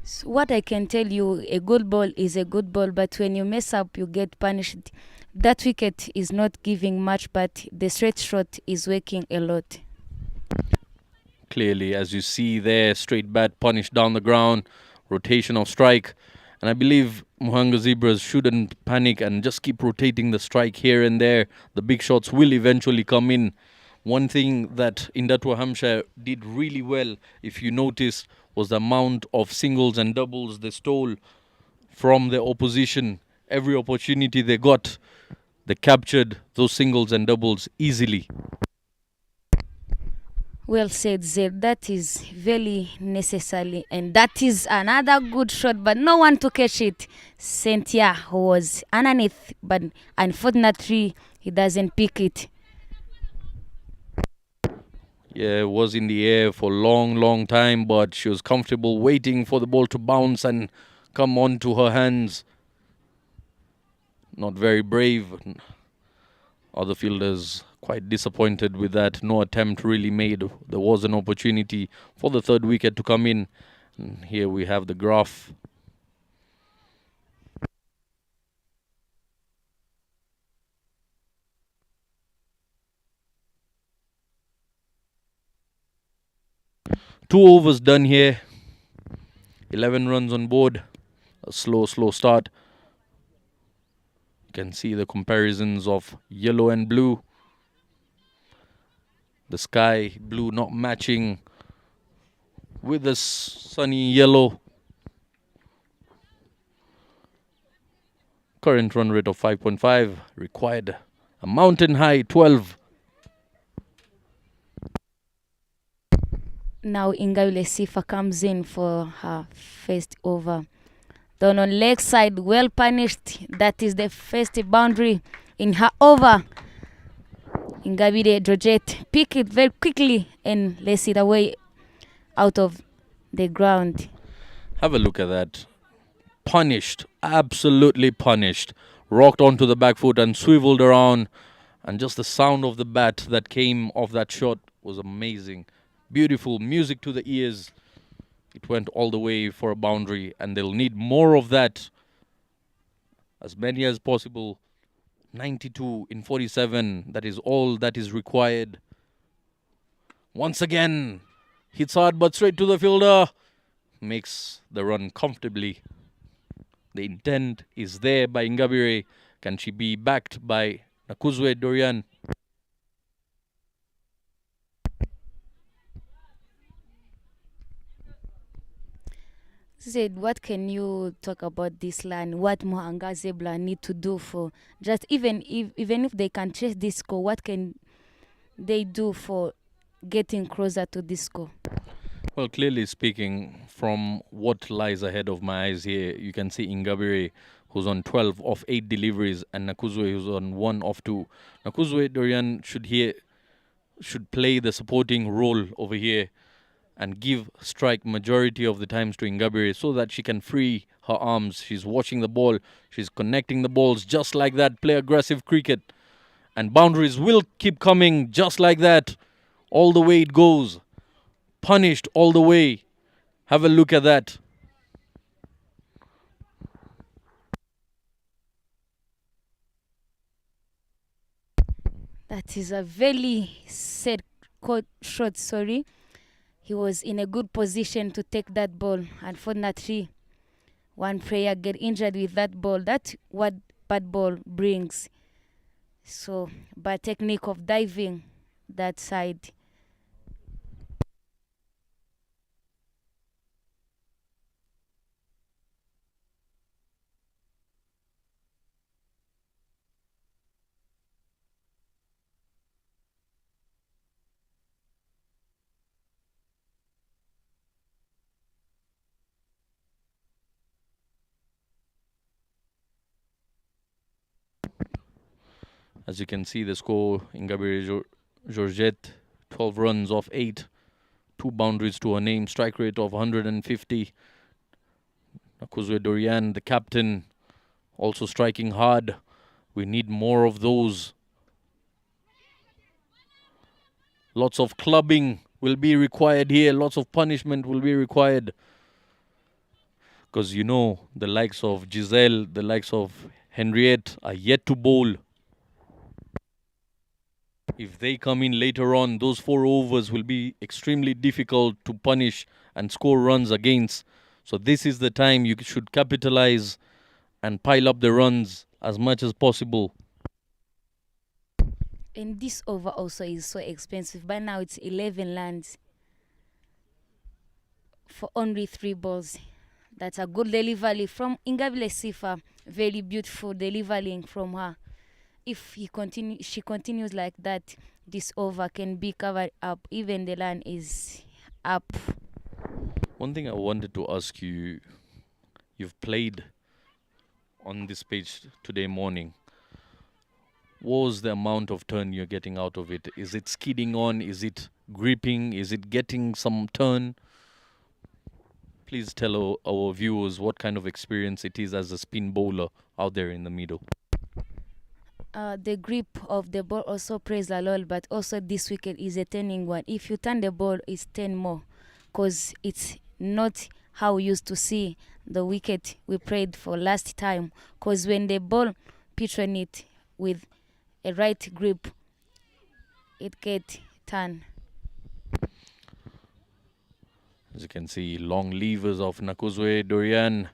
So what I can tell you, a good ball is a good ball, but when you mess up, you get punished. That wicket is not giving much, but the straight shot is working a lot. Clearly, as you see there, straight bat punished down the ground, rotation of strike. And I believe Muhanga Zebras shouldn't panic and just keep rotating the strike here and there. The big shots will eventually come in. One thing that Indatwa Hampshire did really well, if you notice, was the amount of singles and doubles they stole from the opposition. Every opportunity they got, they captured those singles and doubles easily. Well said, Zed. That is very necessary, and that is another good shot, but no one to catch it. Cynthia was underneath, but unfortunately, he doesn't pick it. Yeah, it was in the air for a long time, but she was comfortable waiting for the ball to bounce and come onto her hands. Not very brave. Other fielders quite disappointed with that. No attempt really made. There was an opportunity for the third wicket to come in. And here we have the graph. Two overs done here. 11 runs on board. A slow start. You can see the comparisons of yellow and blue. The sky blue not matching with the sunny yellow. Current run rate of 5.5. Required a mountain high 12. Now Ingabire Sifa comes in for her first over. Then on leg side, well punished. That is the first boundary in her over. Ingabire Georgette pick it very quickly and lace it away out of the ground. Have a look at that. Punished. Absolutely punished. Rocked onto the back foot and swiveled around. And just the sound of the bat that came off that shot was amazing. Beautiful music to the ears. It went all the way for a boundary, and they'll need more of that. As many as possible. 92 in 47. That is all that is required. Once again, hits hard but straight to the fielder. Makes the run comfortably. The intent is there by Ingabire. Can she be backed by Nakuzwe Dorian? Zed, what can you talk about this land? What Muhanga Zebra need to do for just even if they can chase this score, what can they do for getting closer to this score? Well, clearly speaking, from what lies ahead of my eyes here, you can see Ingabire, who's on 12 of 8 deliveries, and Nakuzwe, who's on 1 of 2. Nakuzwe Dorian should play the supporting role over here and give strike majority of the times to Ingabire so that she can free her arms. She's watching the ball, she's connecting the balls just like that. Play aggressive cricket, and boundaries will keep coming just like that. All the way it goes. Punished all the way. Have a look at that. That is a very set shot, sorry. He was in a good position to take that ball. Unfortunately, one player get injured with that ball. That's what bad ball brings. So, bad technique of diving that side. As you can see, the score, Ingabire Georgette, 12 runs off 8, 2 boundaries to her name, strike rate of 150. Nakuzwe Dorian, the captain, also striking hard. We need more of those. Lots of clubbing will be required here. Lots of punishment will be required. Because you know, the likes of Giselle, the likes of Henriette are yet to bowl. If they come in later on, those 4 overs will be extremely difficult to punish and score runs against. So this is the time you should capitalize and pile up the runs as much as possible. And this over also is so expensive. By now it's 11 lands for only 3 balls. That's a good delivery from Ingabile Sifa. Very beautiful delivery from her. If she continues like that, this over can be covered up. Even the land is up. One thing I wanted to ask you, you've played on this page today morning. What was the amount of turn you're getting out of it? Is it skidding on? Is it gripping? Is it getting some turn? Please tell our viewers what kind of experience it is as a spin bowler out there in the middle. The grip of the ball also plays a role, but also this wicket is a turning one. If you turn the ball, it's 10 more, because it's not how we used to see the wicket we played for last time. Because when the ball pitch on it with a right grip, it get turned. As you can see, long levers of Nakuzwe Dorian.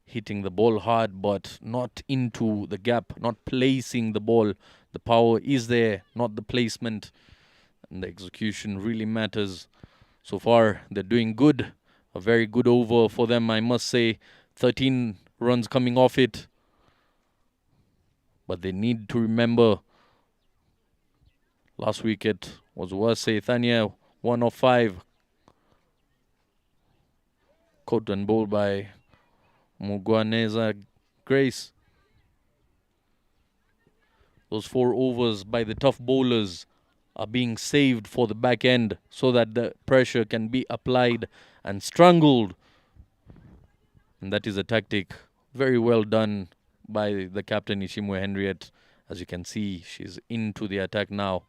Hitting the ball hard, but not into the gap, not placing the ball. The power is there, not the placement. And the execution really matters. So far, they're doing good. A very good over for them, I must say. 13 runs coming off it. But they need to remember, last wicket was Wase Thania, 1 of 5. Caught and bowled by Mugwaneza Grace. Those 4 overs by the tough bowlers are being saved for the back end so that the pressure can be applied and strangled. And that is a tactic very well done by the captain Ishimwe Henriette. As you can see, she's into the attack now.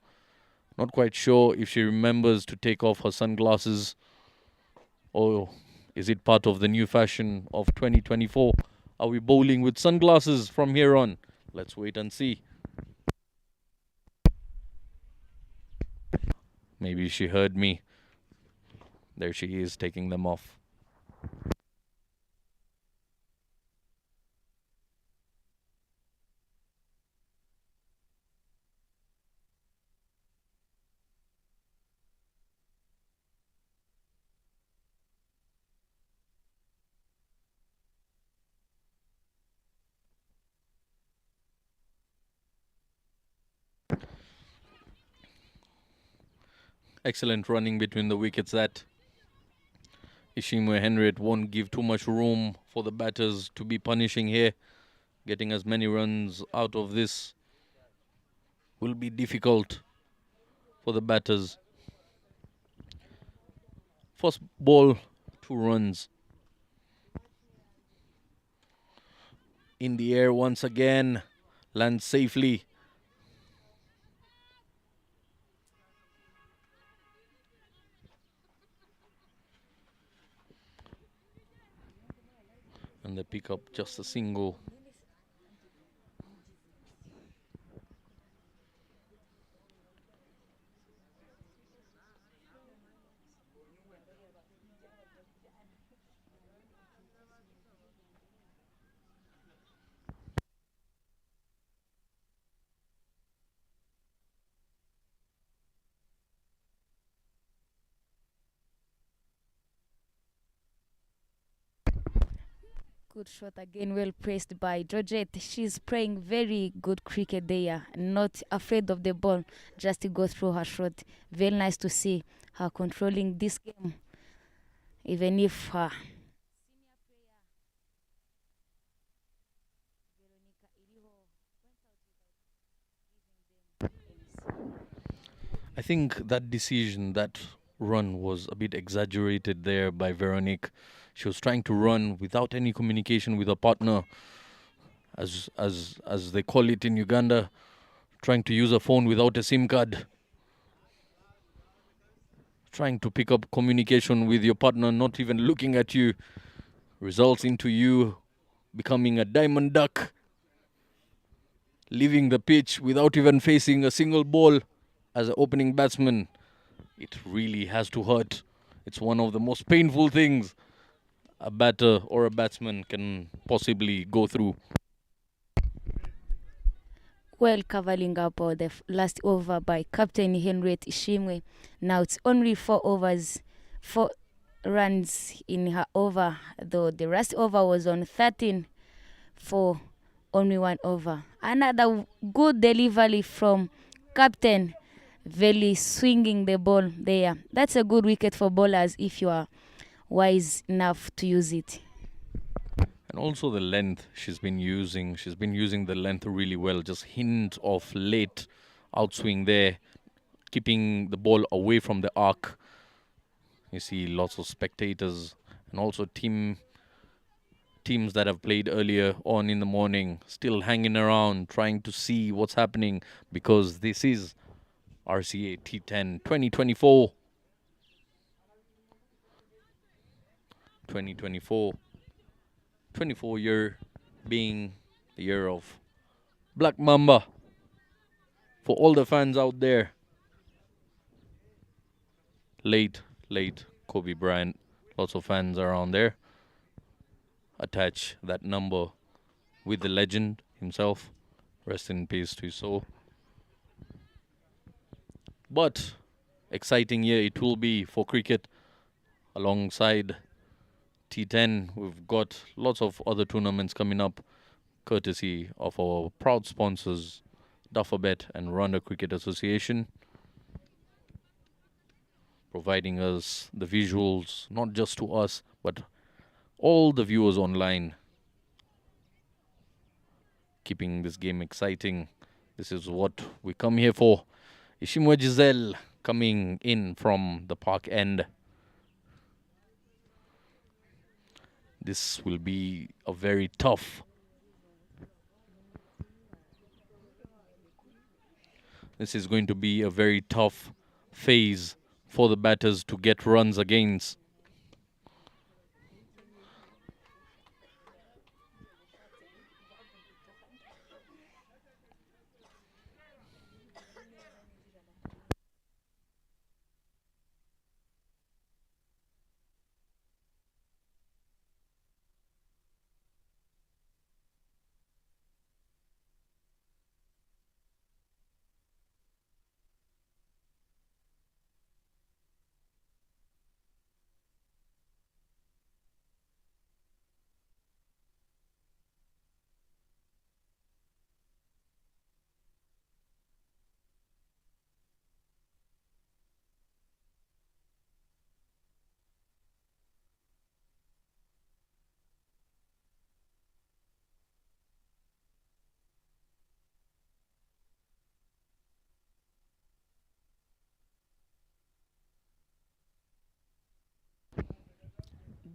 Not quite sure if she remembers to take off her sunglasses, or is it part of the new fashion of 2024? Are we bowling with sunglasses from here on? Let's wait and see. Maybe she heard me. There she is, taking them off. Excellent running between the wickets. That Ishimwe Henriette won't give too much room for the batters to be punishing here. Getting as many runs out of this will be difficult for the batters. First ball, 2 runs. In the air once again, lands safely. And they pick up just a single. Good shot again, well placed by Georgette. She's playing very good cricket there, not afraid of the ball, just to go through her shot. Very nice to see her controlling this game, even if I think that decision, that run was a bit exaggerated there by Veronique. She was trying to run without any communication with her partner, as they call it in Uganda, trying to use a phone without a SIM card. Trying to pick up communication with your partner, not even looking at you, results into you becoming a diamond duck, leaving the pitch without even facing a single ball as an opening batsman. It really has to hurt. It's one of the most painful things a batter or a batsman can possibly go through. well covering up the last over by Captain Henriette Ishimwe. Now it's only 4 overs, 4 runs in her over, though the last over was on 13 for only 1 over. Another good delivery from Captain Veli, swinging the ball there. That's a good wicket for bowlers if you are wise enough to use it. And also the length she's been using. She's been using the length really well. Just hint of late outswing there, keeping the ball away from the arc. You see lots of spectators and also teams that have played earlier on in the morning still hanging around trying to see what's happening, because this is RCA T10 2024. 2024. 24 year being the year of Black Mamba for all the fans out there. Late Kobe Bryant. Lots of fans around there. Attach that number with the legend himself. Rest in peace to his soul. But exciting year it will be for cricket. Alongside T10, we've got lots of other tournaments coming up, courtesy of our proud sponsors, Dufferbet and Rwanda Cricket Association, providing us the visuals, not just to us, but all the viewers online, keeping this game exciting. This is what we come here for. Ishimwe Giselle coming in from the park end. This will be a very tough. This is going to be a very tough phase for the batters to get runs against.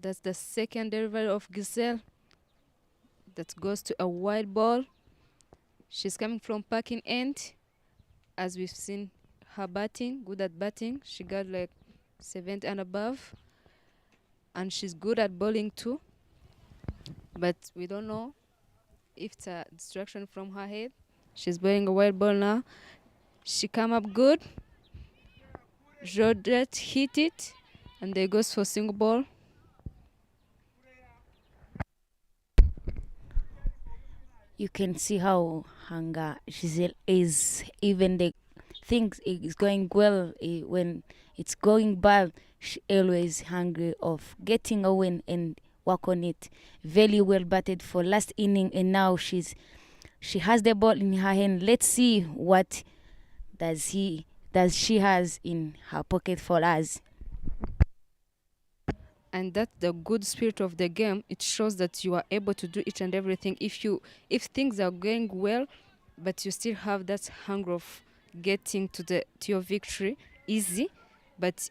That's the second delivery of Giselle. That goes to a wide ball. She's coming from packing end. As we've seen her batting, good at batting. She got like 70 and above. And she's good at bowling too. But we don't know if it's a distraction from her head. She's bowling a wide ball now. She come up good. Georgette hit it. And there goes for single ball. You can see how Hanga Giselle is. Even the things is going well, when it's going bad, she always hungry of getting a win and work on it. Very well batted for last inning, and now she has the ball in her hand. Let's see what she has in her pocket for us. And that's the good spirit of the game. It shows that you are able to do each and everything. If things are going well, but you still have that hunger of getting to your victory easy. But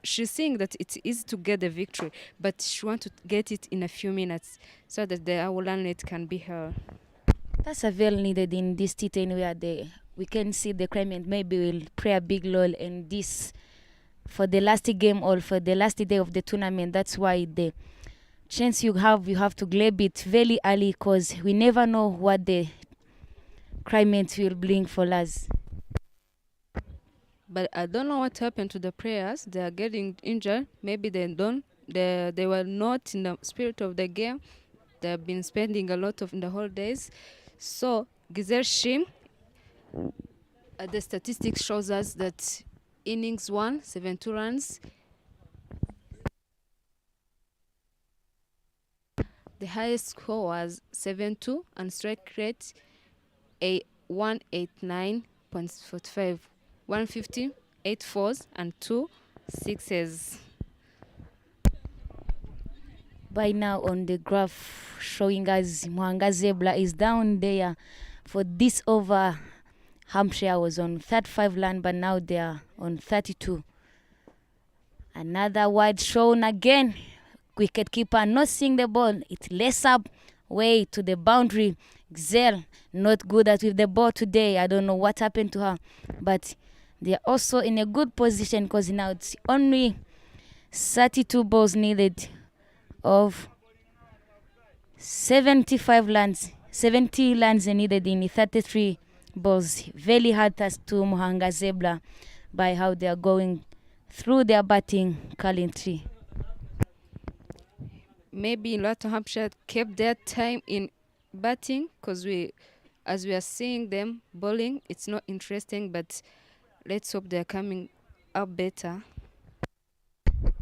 she's saying that it's easy to get the victory, but she wants to get it in a few minutes so that the our landlord can be her. That's a very needed in this T10 where we can see the climate maybe will play a big role in this for the last game or for the last day of the tournament. That's why the chance you have to grab it very early, because we never know what the climate will bring for us. But I don't know what happened to the players. They are getting injured. Maybe they were not in the spirit of the game. They have been spending a lot of in the holidays. So Giselle Shim, the statistics shows us that innings 1, 72 runs. The highest score was 7-2 and strike rate 189.45. 150, 8 fours and 2 sixes. By now on the graph showing us Muhanga Zebra is down there. For this over, Hampshire was on 35 land, but now they are on 32. Another wide shown again. Wicket keeper not seeing the ball. It lays up way to the boundary. Giselle not good at with the ball today. I don't know what happened to her, but they are also in a good position because now it's only 32 balls needed of 70 lands needed in 33 balls. Very hard task to Muhanga Zebra by how they are going through their batting currently. Maybe Lato Hampshire kept their time in batting because as we are seeing them bowling, it's not interesting, but let's hope they're coming up better.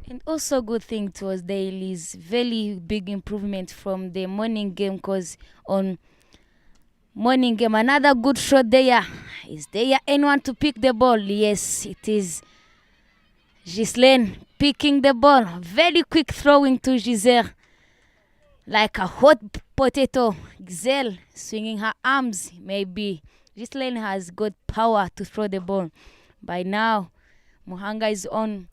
And also good thing was Daly's very big improvement from the morning game, because on morning game another good shot there. Is there anyone to pick the ball? Yes, it is Ghislaine picking the ball. Very quick throwing to Giselle. Like a hot potato. Giselle swinging her arms. Maybe Ghislaine has good power to throw the ball. By now, Muhanga is on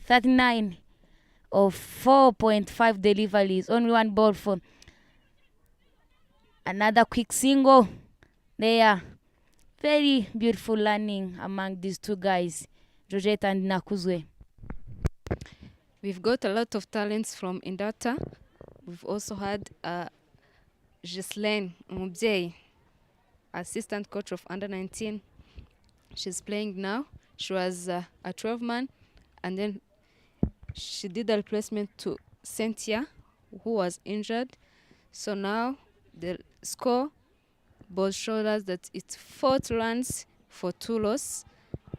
39 of 4.5 deliveries. Only one ball for another quick single. There. Very beautiful learning among these two guys, Georgette and Nakuzwe. We've got a lot of talents from Indatwa. We've also had Ghislaine Mubjei, assistant coach of under-19. She's playing now. She was a 12-man, and then she did a replacement to Cynthia, who was injured. So now the score both showed us that it's 4 runs for 2 loss,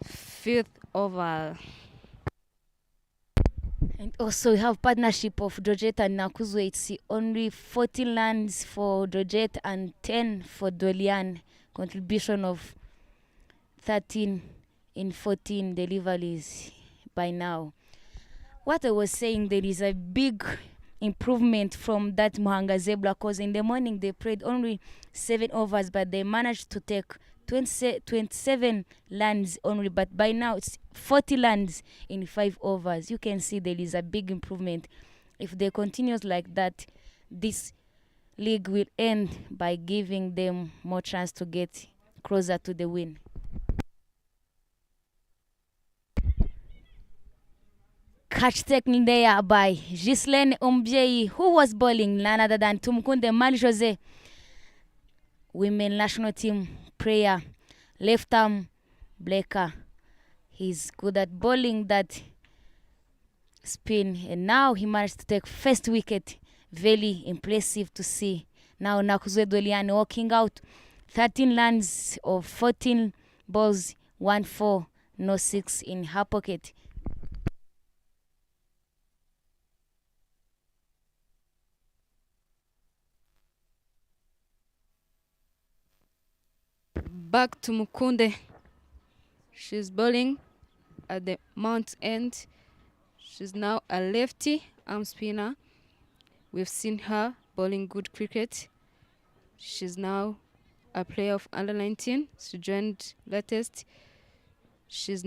5th over. And also we have partnership of Georgette and Nakuzwe. It's only 14 runs for Georgette and 10 for Dolian. Contribution of 13 in 14 deliveries by now. What I was saying, there is a big improvement from that Muhanga Zebra, because in the morning they played only 7 overs, but they managed to take 27 runs only. But by now it's 40 runs in 5 overs. You can see there is a big improvement. If they continues like that, this league will end by giving them more chance to get closer to the win. Catch taken there by Ghislaine Ombjeyi, who was bowling none other than Tumukunde Mali-Jose, women national team player, left arm breaker. He's good at bowling that spin, and now he managed to take first wicket. Very impressive to see. Now Nakuzwe Doliane walking out 13 runs of 14 balls, 1-4, no 6 in her pocket. Back to Mukunde. She's bowling at the mount end. She's now a lefty arm spinner. We've seen her bowling good cricket. She's now a player of under 19. She joined latest. She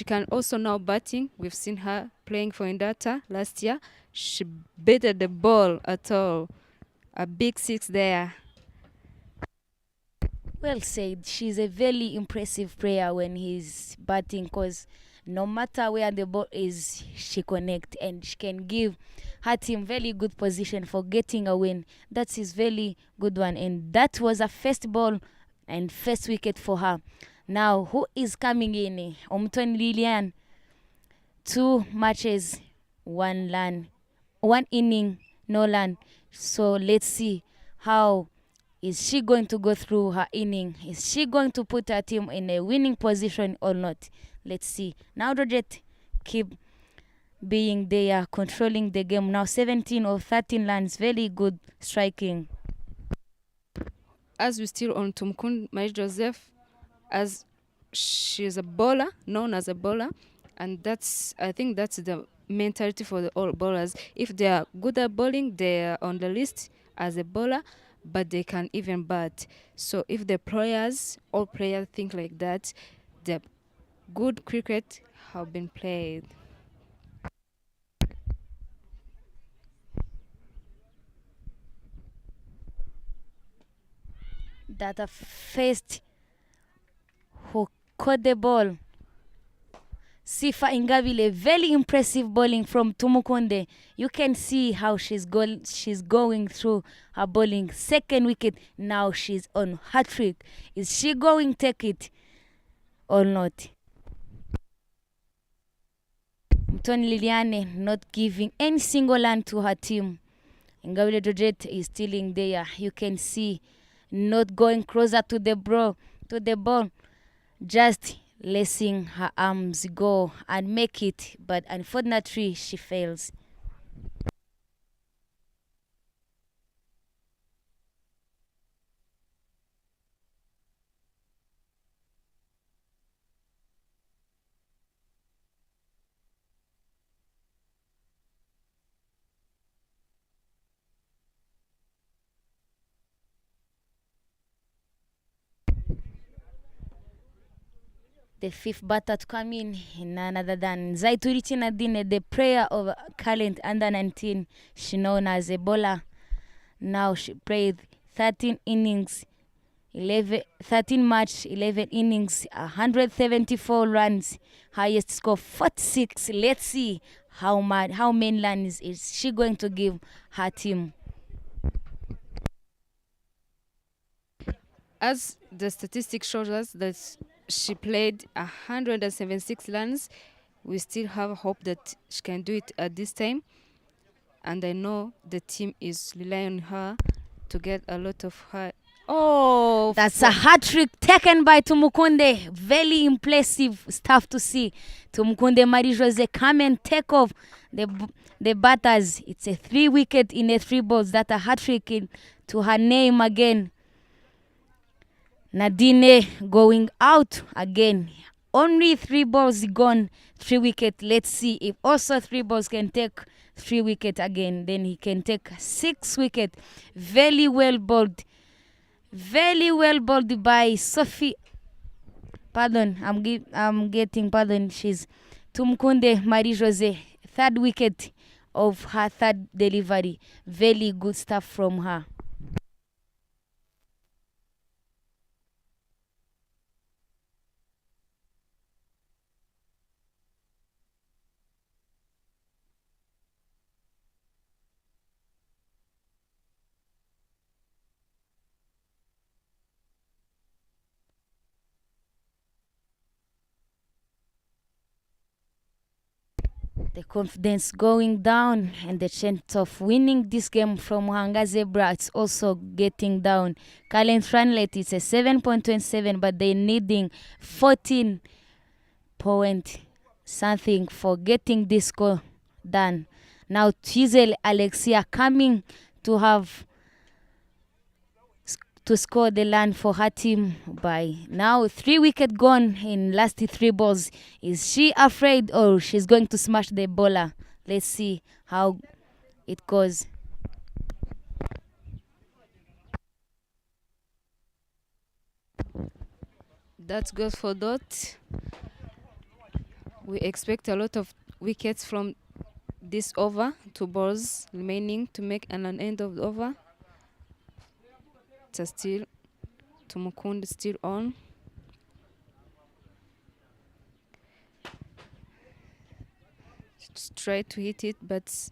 can also now batting. We've seen her playing for Indatwa last year. She baited the ball at all. A big 6 there. Well said. She's a very impressive player when he's batting, because no matter where the ball is, she connects and she can give her team very good position for getting a win. That's his very good one. And that was a first ball and first wicket for her. Now, who is coming in? Omtoni Lilian. 2 matches, 1 run. 1 inning, no run. So let's see how is she going to go through her inning. Is she going to put her team in a winning position or not? Let's see. Now Roget keep being there, controlling the game. Now 17 or 13 runs, very good striking. As we still on Tumukunde Marie-Joseph, as she's a bowler, known as a bowler, and I think that's the mentality for the all bowlers. If they are good at bowling, they are on the list as a bowler, but they can even bat. So if all players think like that, the good cricket have been played. That a first who caught the ball. Sifa Ingabile, very impressive bowling from Tumukunde. You can see how she's going through her bowling. Second wicket, now she's on hat-trick. Is she going to take it or not? Tony Liliane not giving any single run to her team. Ingabile Georgette is still in there. You can see not going closer to the ball, just letting her arms go and make it, but unfortunately she fails. The fifth batter to come in, none other than Zaiturichi Nadine, the player of current under 19. She known as a bowler. Now she played 13 innings, 13 match, 11 innings, 174 runs, highest score 46. Let's see how many runs is she going to give her team. As the statistics shows us that she played 176 runs, we still have hope that she can do it at this time. And I know the team is relying on her to get a lot of her. Oh, that's a hat-trick taken by Tumukunde. Very impressive stuff to see. Tumukunde Marie-Jose come and take off the batters. It's a 3 wicket in a 3 balls. That's a hat-trick to her name again. Nadine going out again. Only 3 balls gone, 3 wicket. Let's see if also 3 balls can take 3 wicket again. Then he can take 6 wicket. Very well bowled. Very well bowled by Pardon, I'm getting pardon. She's Tumkunde Marie Jose, third wicket of her third delivery. Very good stuff from her. The confidence going down and the chance of winning this game from Muhanga Zebra, it's also getting down. Current run rate is a 7.27, but they're needing 14 point something for getting this score done. Now Twizel Alexia coming to have to score the run for her team by now 3 wickets gone in last 3 balls. Is she afraid or she's going to smash the bowler? Let's see how it goes. That's good for Dot. We expect a lot of wickets from this over, 2 balls remaining to make an end of the over. It's still Tumukunde still on. Just try to hit it, but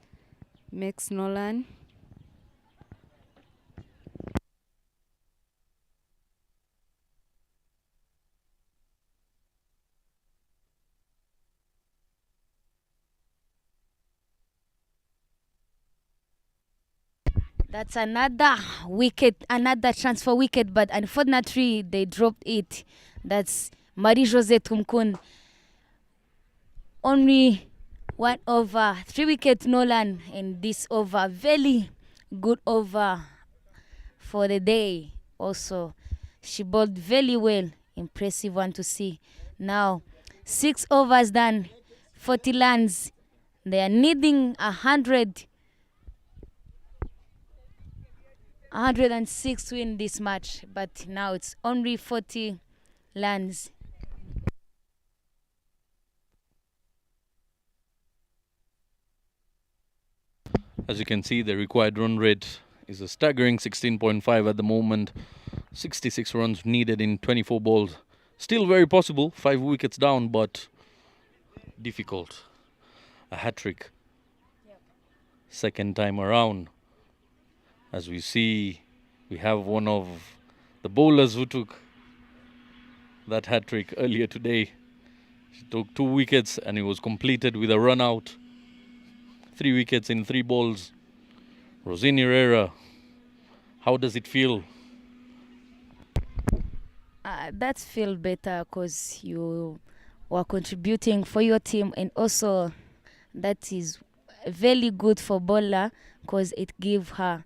makes no run. That's another wicket, another chance for wicket, but unfortunately they dropped it. That's Marie-Josée Tumkun. Only 1 over, 3 wickets no run in this over. Very good over for the day. Also, she bowled very well. Impressive one to see. Now, 6 overs done, 40 runs. They are needing 106 to win this match, but now it's only 40 runs. As you can see, the required run rate is a staggering 16.5 at the moment. 66 runs needed in 24 balls. Still very possible, 5 wickets down, but difficult. A hat-trick. Second time around. As we see, we have one of the bowlers who took that hat-trick earlier today. She took 2 wickets and it was completed with a run out. 3 wickets in 3 balls. Rosine Herrera, how does it feel? That feel better because you were contributing for your team, and also that is very good for bowler because it gives her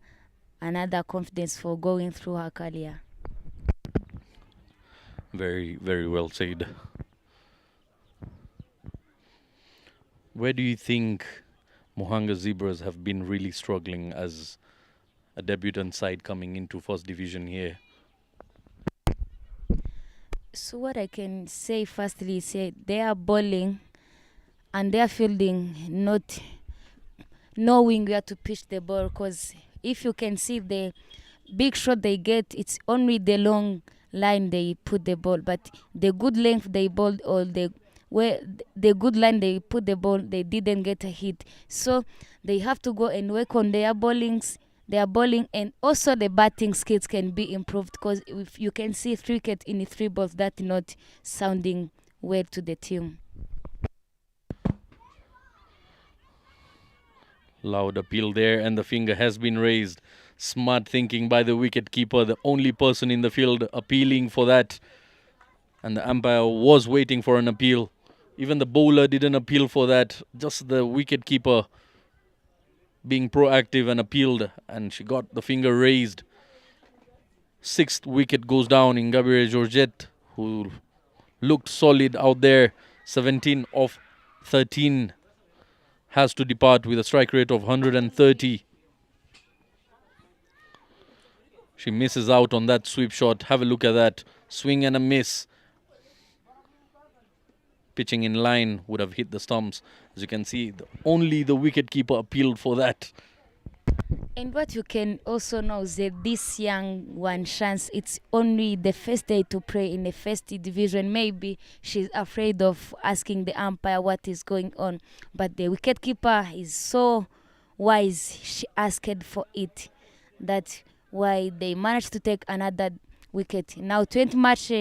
another confidence for going through her career. Very, very well said. Where do you think Muhanga Zebras have been really struggling as a debutant side coming into first division here? So what I can say firstly is they are bowling and they are fielding, not knowing where to pitch the ball, because if you can see the big shot they get, it's only the long line they put the ball, but the good length they bowled or the good line they put the ball, they didn't get a hit. So they have to go and work on their bowling, and also the batting skills can be improved, because if you can see 3 wickets in 3 balls, that's not sounding well to the team. Loud appeal there, and the finger has been raised. Smart thinking by the wicket keeper, the only person in the field appealing for that. And the umpire was waiting for an appeal. Even the bowler didn't appeal for that. Just the wicket keeper being proactive and appealed, and she got the finger raised. 6th wicket goes down in Gabriel Georgette, who looked solid out there. 17 of 13 has to depart with a strike rate of 130. She misses out on that sweep shot. Have a look at that. Swing and a miss. pitching in line would have hit the stumps. As you can see, only the wicketkeeper appealed for that. And what you can also know is that this young one chance, it's only the first day to play in the first division. Maybe she's afraid of asking the umpire what is going on. But the wicketkeeper is so wise, she asked for it. That's why they managed to take another wicket. Now 20 match,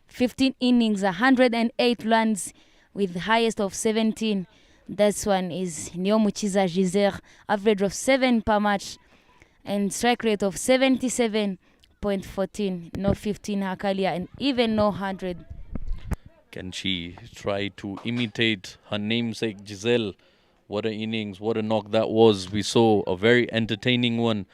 15 innings, 108 runs with the highest of 17. This one is Nyomuchiza Giselle, average of 7 per match and strike rate of 77.14, no 15 Hakalia and even no 100. Can she try to imitate her namesake Giselle? What an innings, what a knock that was. We saw a very entertaining one,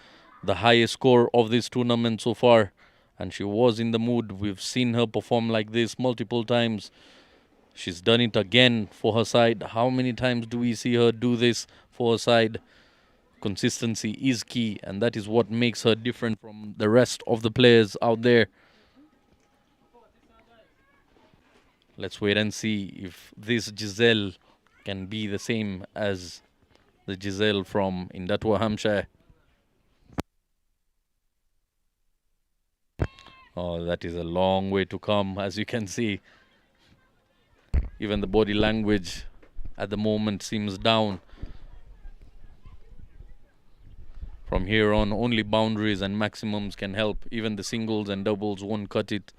the highest score of this tournament so far. And she was in the mood. We've seen her perform like this multiple times. She's done it again for her side. How many times do we see her do this for her side? Consistency is key, and that is what makes her different from the rest of the players out there. Let's wait and see if this Giselle can be the same as the Giselle from Indatwa, Hampshire. Oh, that is a long way to come, as you can see. Even the body language at the moment seems down. From here on, only boundaries and maximums can help. Even the singles and doubles won't cut it.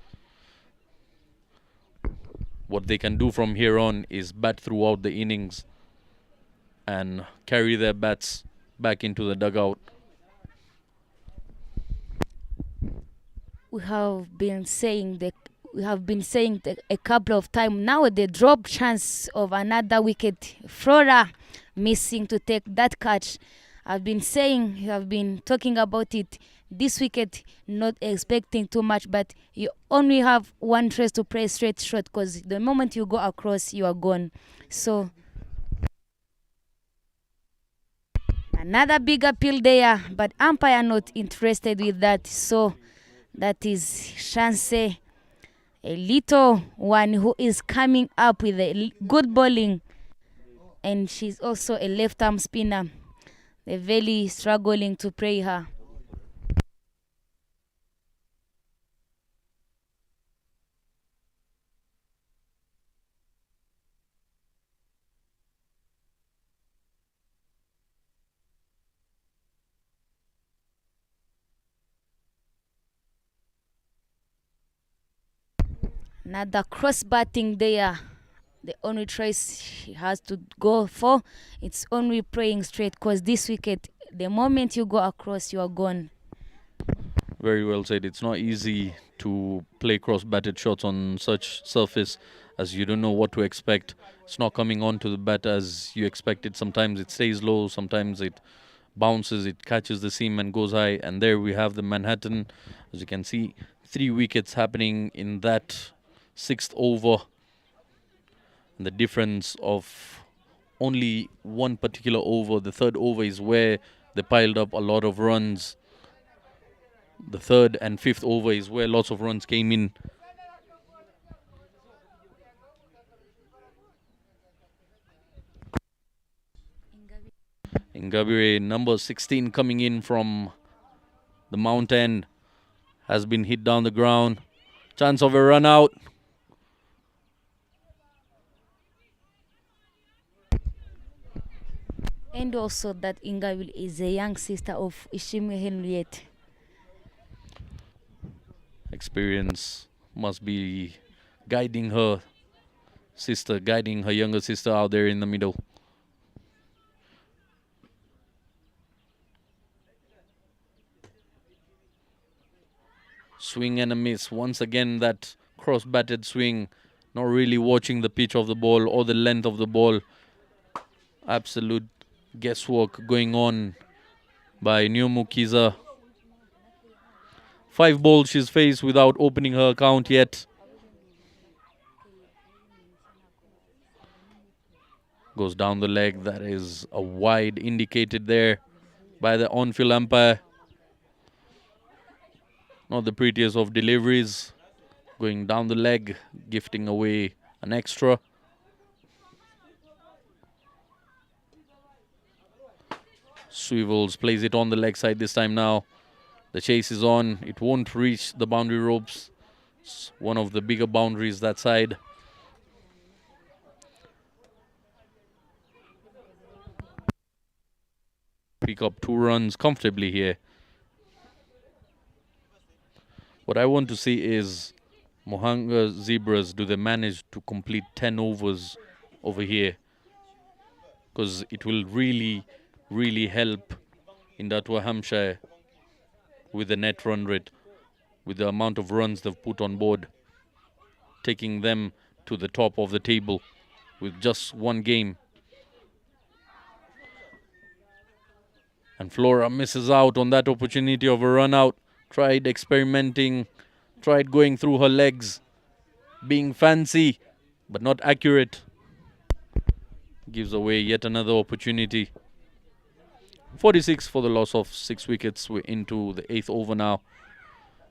What they can do from here on is bat throughout the innings and carry their bats back into the dugout. We have been saying a couple of times now the drop chance of another wicket. Flora missing to take that catch. I've been talking about it. This wicket, not expecting too much, but you only have one trace to play straight shot because the moment you go across, you are gone. So another big appeal there, but umpire not interested with that. So that is Chance, a little one who is coming up with a good bowling, and she's also a left-arm spinner. They're very struggling to play her. Another cross batting there. The only choice she has to go for, it's only playing straight because this wicket, the moment you go across, you are gone. Very well said. It's not easy to play cross-batted shots on such surface, as you don't know what to expect. It's not coming onto the bat as you expect it. Sometimes it stays low, sometimes it bounces, it catches the seam and goes high. And there we have the Manhattan. As you can see, 3 wickets happening in that 6th over. And the difference of only one particular over, the 3rd over, is where they piled up a lot of runs. The 3rd and 5th over is where lots of runs came in. Ngabire, number 16, coming in from the mountain, has been hit down the ground. Chance of a run out. And also that Ingawil is a young sister of Ishimwe Henriette. Experience must be guiding her sister, guiding her younger sister out there in the middle. Swing and a miss. Once again, that cross-batted swing. Not really watching the pitch of the ball or the length of the ball. Absolute guesswork going on by Nyomukiza. 5 balls she's faced without opening her account yet. Goes down the leg. That is a wide indicated there by the on-field umpire. Not the prettiest of deliveries. Going down the leg, gifting away an extra. Swivels plays it on the leg side this time now. The chase is on. It won't reach the boundary ropes. It's one of the bigger boundaries that side. Pick up 2 runs comfortably here. What I want to see is Muhanga Zebras, do they manage to complete 10 overs over here? Because it will really, really help Indatwa Hampshire with the net run rate, with the amount of runs they've put on board, taking them to the top of the table with just 1 game. And Flora misses out on that opportunity of a run out. Tried experimenting, tried going through her legs, being fancy, but not accurate. Gives away yet another opportunity. 46 for the loss of 6 wickets. We're into the 8th over now.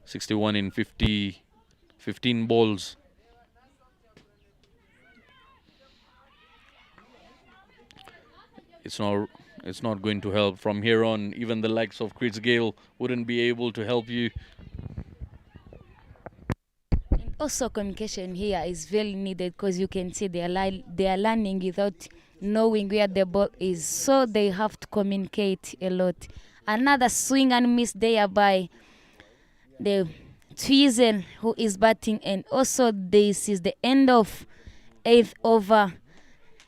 61 in 15 balls. It's not going to help from here on. Even the likes of Chris Gale wouldn't be able to help you. And also communication here is very needed, because you can see they are learning without knowing where the ball is. So they have to communicate a lot. Another swing and miss there by the T10 who is batting, and also this is the end of 8th over.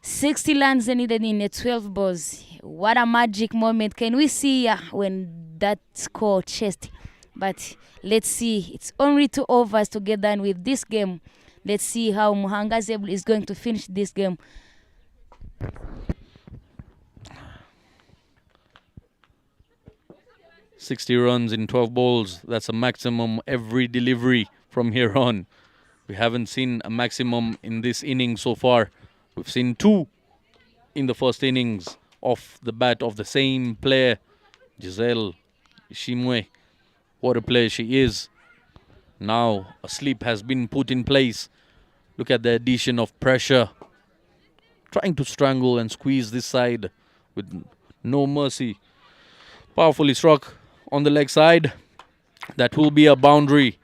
60 runs needed in the 12 balls. What a magic moment can we see when that score chased. But let's see, it's only 2 overs to get done with this game. Let's see how Muhanga Zebra is going to finish this game. "60 runs in 12 balls. That's a maximum every delivery from here on. We haven't seen a maximum in this inning so far. We've seen 2 in the first innings off the bat of the same player, Giselle Ishimwe. What a player she is. Now a sleep has been put in place. Look at the addition of pressure. Trying to strangle and squeeze this side with no mercy. Powerfully struck on the leg side. That will be a boundary.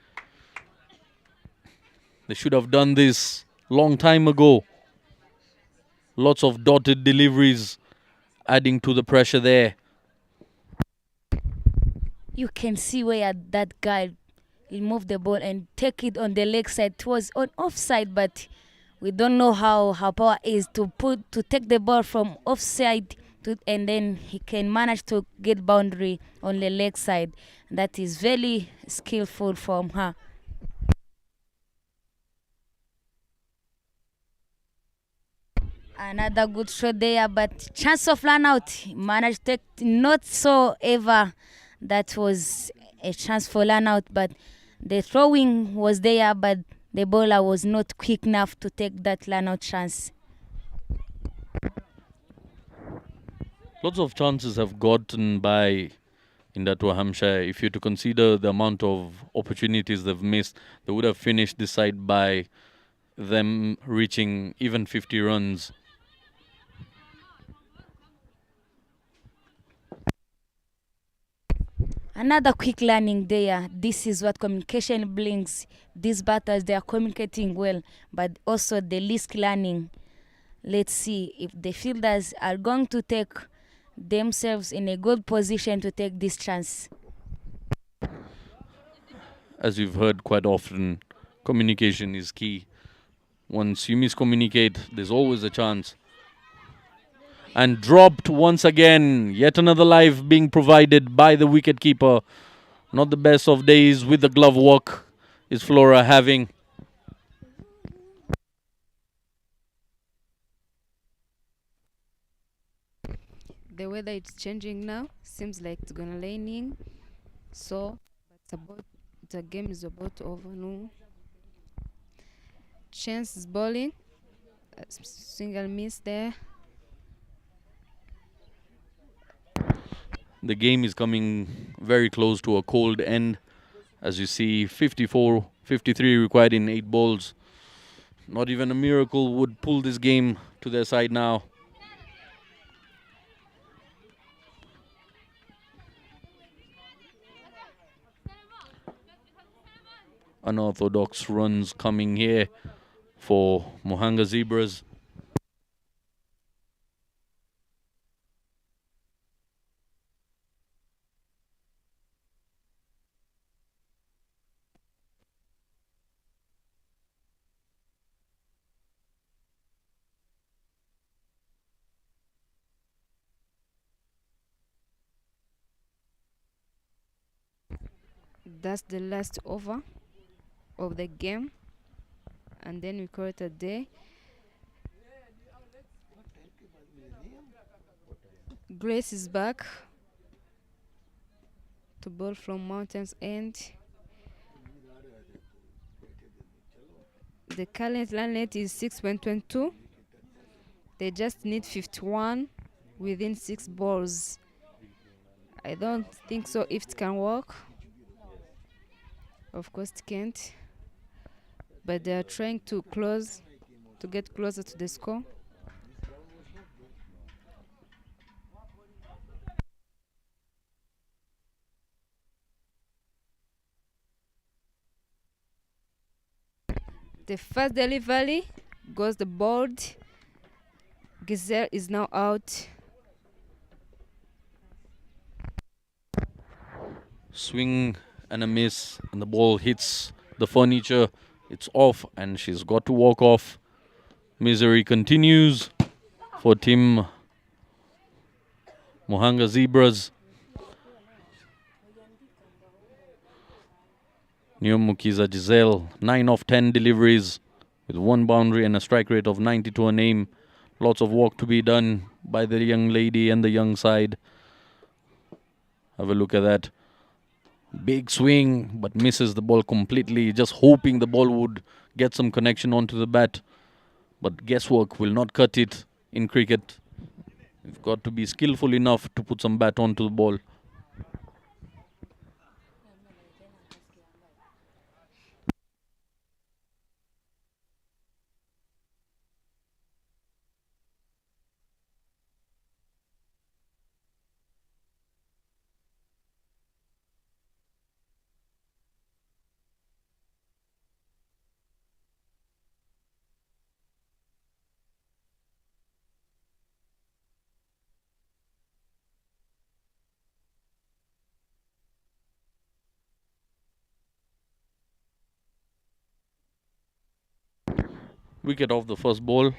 They should have done this long time ago. Lots of dotted deliveries adding to the pressure there. You can see where that guy will move the ball and take it on the leg side. It was on offside, but we don't know how power is to take the ball from offside and then he can manage to get boundary on the leg side. That is very skillful from her. Another good shot there, but chance of run out. Managed to take, not so ever. That was a chance for run out, but the throwing was there, but the bowler was not quick enough to take that run out chance. Lots of chances have gotten by Indatwa Hampshire. If you're to consider the amount of opportunities they've missed, they would have finished this side by them reaching even 50 runs. Another quick learning there. This is what communication brings. These batters, they are communicating well, but also the risk learning. Let's see if the fielders are going to take themselves in a good position to take this chance. As you've heard quite often, communication is key. Once you miscommunicate, there's always a chance. And dropped once again. Yet another life being provided by the wicketkeeper. Not the best of days with the glove work is Flora having. The weather is changing now. Seems like it's gonna raining. So the game is about over now. Chance is bowling. Single miss there. The game is coming very close to a cold end. As you see, 54, 53 required in 8 balls. Not even a miracle would pull this game to their side now. unorthodox runs coming here for Muhanga Zebras. That's the last over of the game, and then we call it a day. Grace is back to bowl from Mountains End. The current run rate is 6.22. They just need 51 within 6 balls. I don't think so if it can work. Of course it can't. But they are trying to get closer to the score. The first delivery goes the board. Gazelle is now out. Swing and a miss, and the ball hits the furniture. It's off, and she's got to walk off. Misery continues for Team Muhanga Zebras. Neomukiza Giselle, 9 of 10 deliveries with 1 boundary and a strike rate of 90 to her name. Lots of work to be done by the young lady and the young side. Have a look at that. Big swing, but misses the ball completely. Just hoping the ball would get some connection onto the bat. But guesswork will not cut it in cricket. You've got to be skillful enough to put some bat onto the ball. Wicket off the first ball.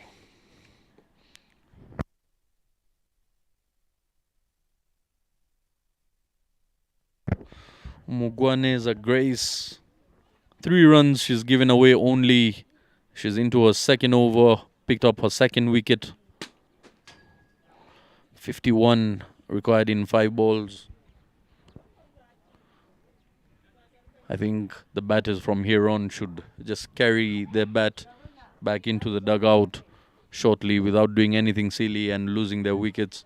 Mugwaneza Grace. 3 runs she's given away only. She's into her second over. Picked up her second wicket. 51 required in 5 balls. I think the batters from here on should just carry their bat back into the dugout shortly without doing anything silly and losing their wickets.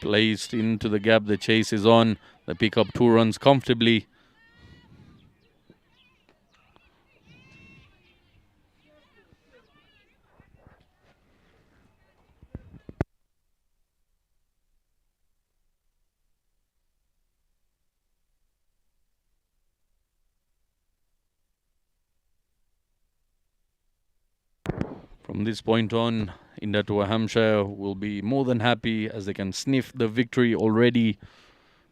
Placed into the gap, the chase is on. They pick up 2 runs comfortably. From this point on, Indatwa Hampshire will be more than happy as they can sniff the victory already.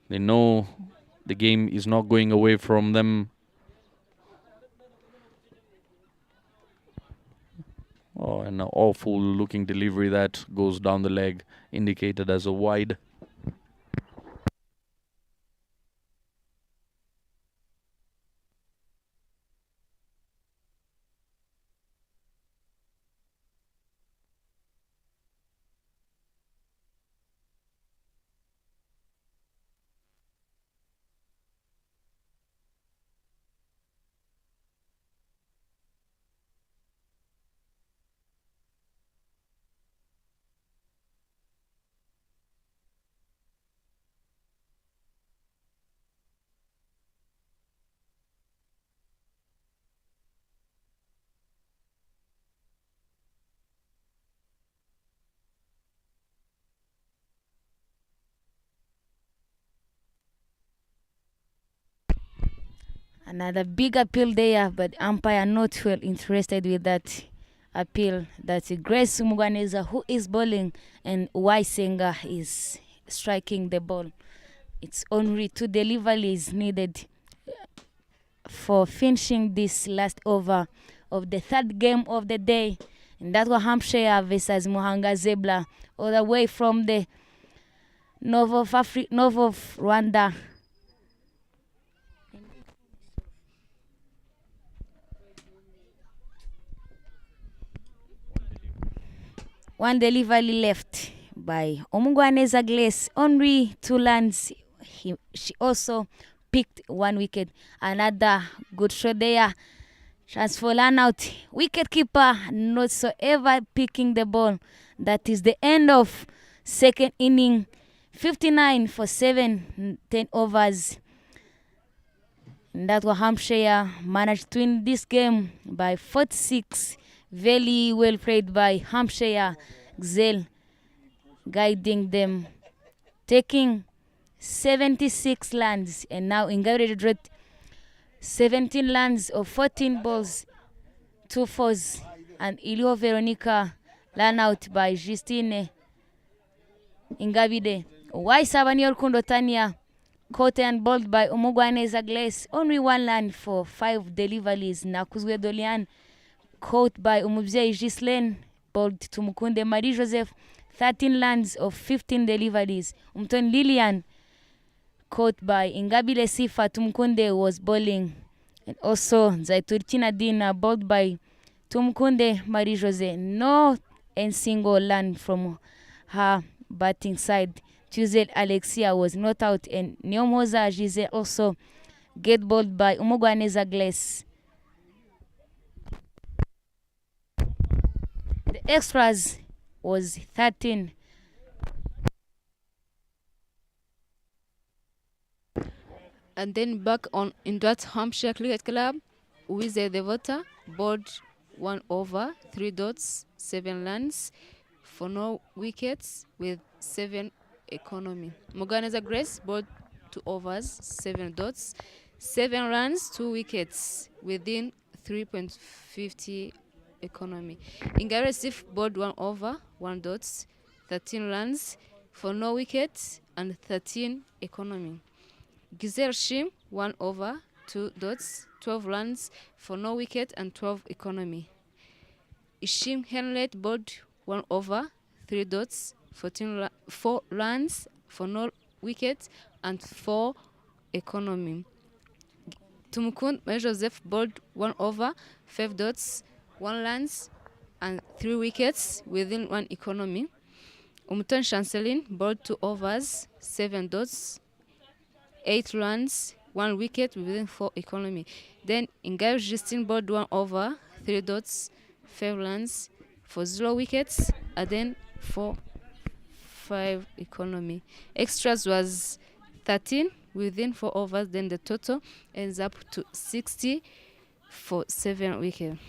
They know the game is not going away from them. Oh, an awful looking delivery that goes down the leg, indicated as a wide. Another big appeal there, but umpire not well interested with that appeal. That's Grace Muganeza who is bowling and Waisenga is striking the ball. It's only 2 deliveries needed for finishing this last over of the third game of the day. And that was Hampshire versus Muhanga Zebra, all the way from the north of Rwanda. One delivery left by Omugwaneza Glace. Only 2 lands. She also picked 1 wicket. Another good shot there. Transfer line out. Wicket keeper not so ever picking the ball. That is the end of second inning. 59 for 7, 10 overs. And that was Hampshire managed to win this game by 46. Very well played by Hampshire. Xel guiding them, taking 76 lands, and now in Gabriel rate 17 lands of 14 balls, 2 fours, and Ilio Veronica ran out by Justine Ingabide. Waisabani Orkundo Tanya caught and bowled by Omugwaneza Glace. Only 1 land for 5 deliveries. Nakuzwe Dolian caught by Umubzei Gislaine, bowled to Mukunde Marie Joseph. 13 lands of 15 deliveries. Umton Lilian caught by Ingabile Sifa Tumkunde was bowling. And also Zaiturchina Dina bowled by Tumkunde Marie Jose. No and single land from her batting side. Tuesday Alexia was not out, and Nyomoza Giselle also get bowled by Umugwaneza Glace. The extras was 13. And then back on Indatwa Hampshire Cricket Club, Wize Devota bowled 1 over, 3 dots, 7 runs for no wickets with 7 economy. Muganeza Grace bowled 2 overs, 7 dots, 7 runs, 2 wickets within 3.50 economy. Ingare Sif bowled 1 over, 1 dots, 13 runs for no wickets and 13 economy. Gizel Shim 1 over, 2 dots, 12 runs for no wicket and 12 economy. Ishim Henlet bowled 1 over, 3 dots, 4 runs for no wicket and 4 economy. Tumukund Marie Joseph bowled 1 over, 5 dots, 1 runs and 3 wickets within 1 economy. Umuton Chanceline bowled 2 overs, 7 dots, 8 runs, 1 wicket within 4 economy. Then Ingayo Justine bowled 1 over, 3 dots, 5 runs for 0 wickets, and then 5 economy. Extras was 13 within 4 overs. Then the total ends up to 60 for 7 wickets.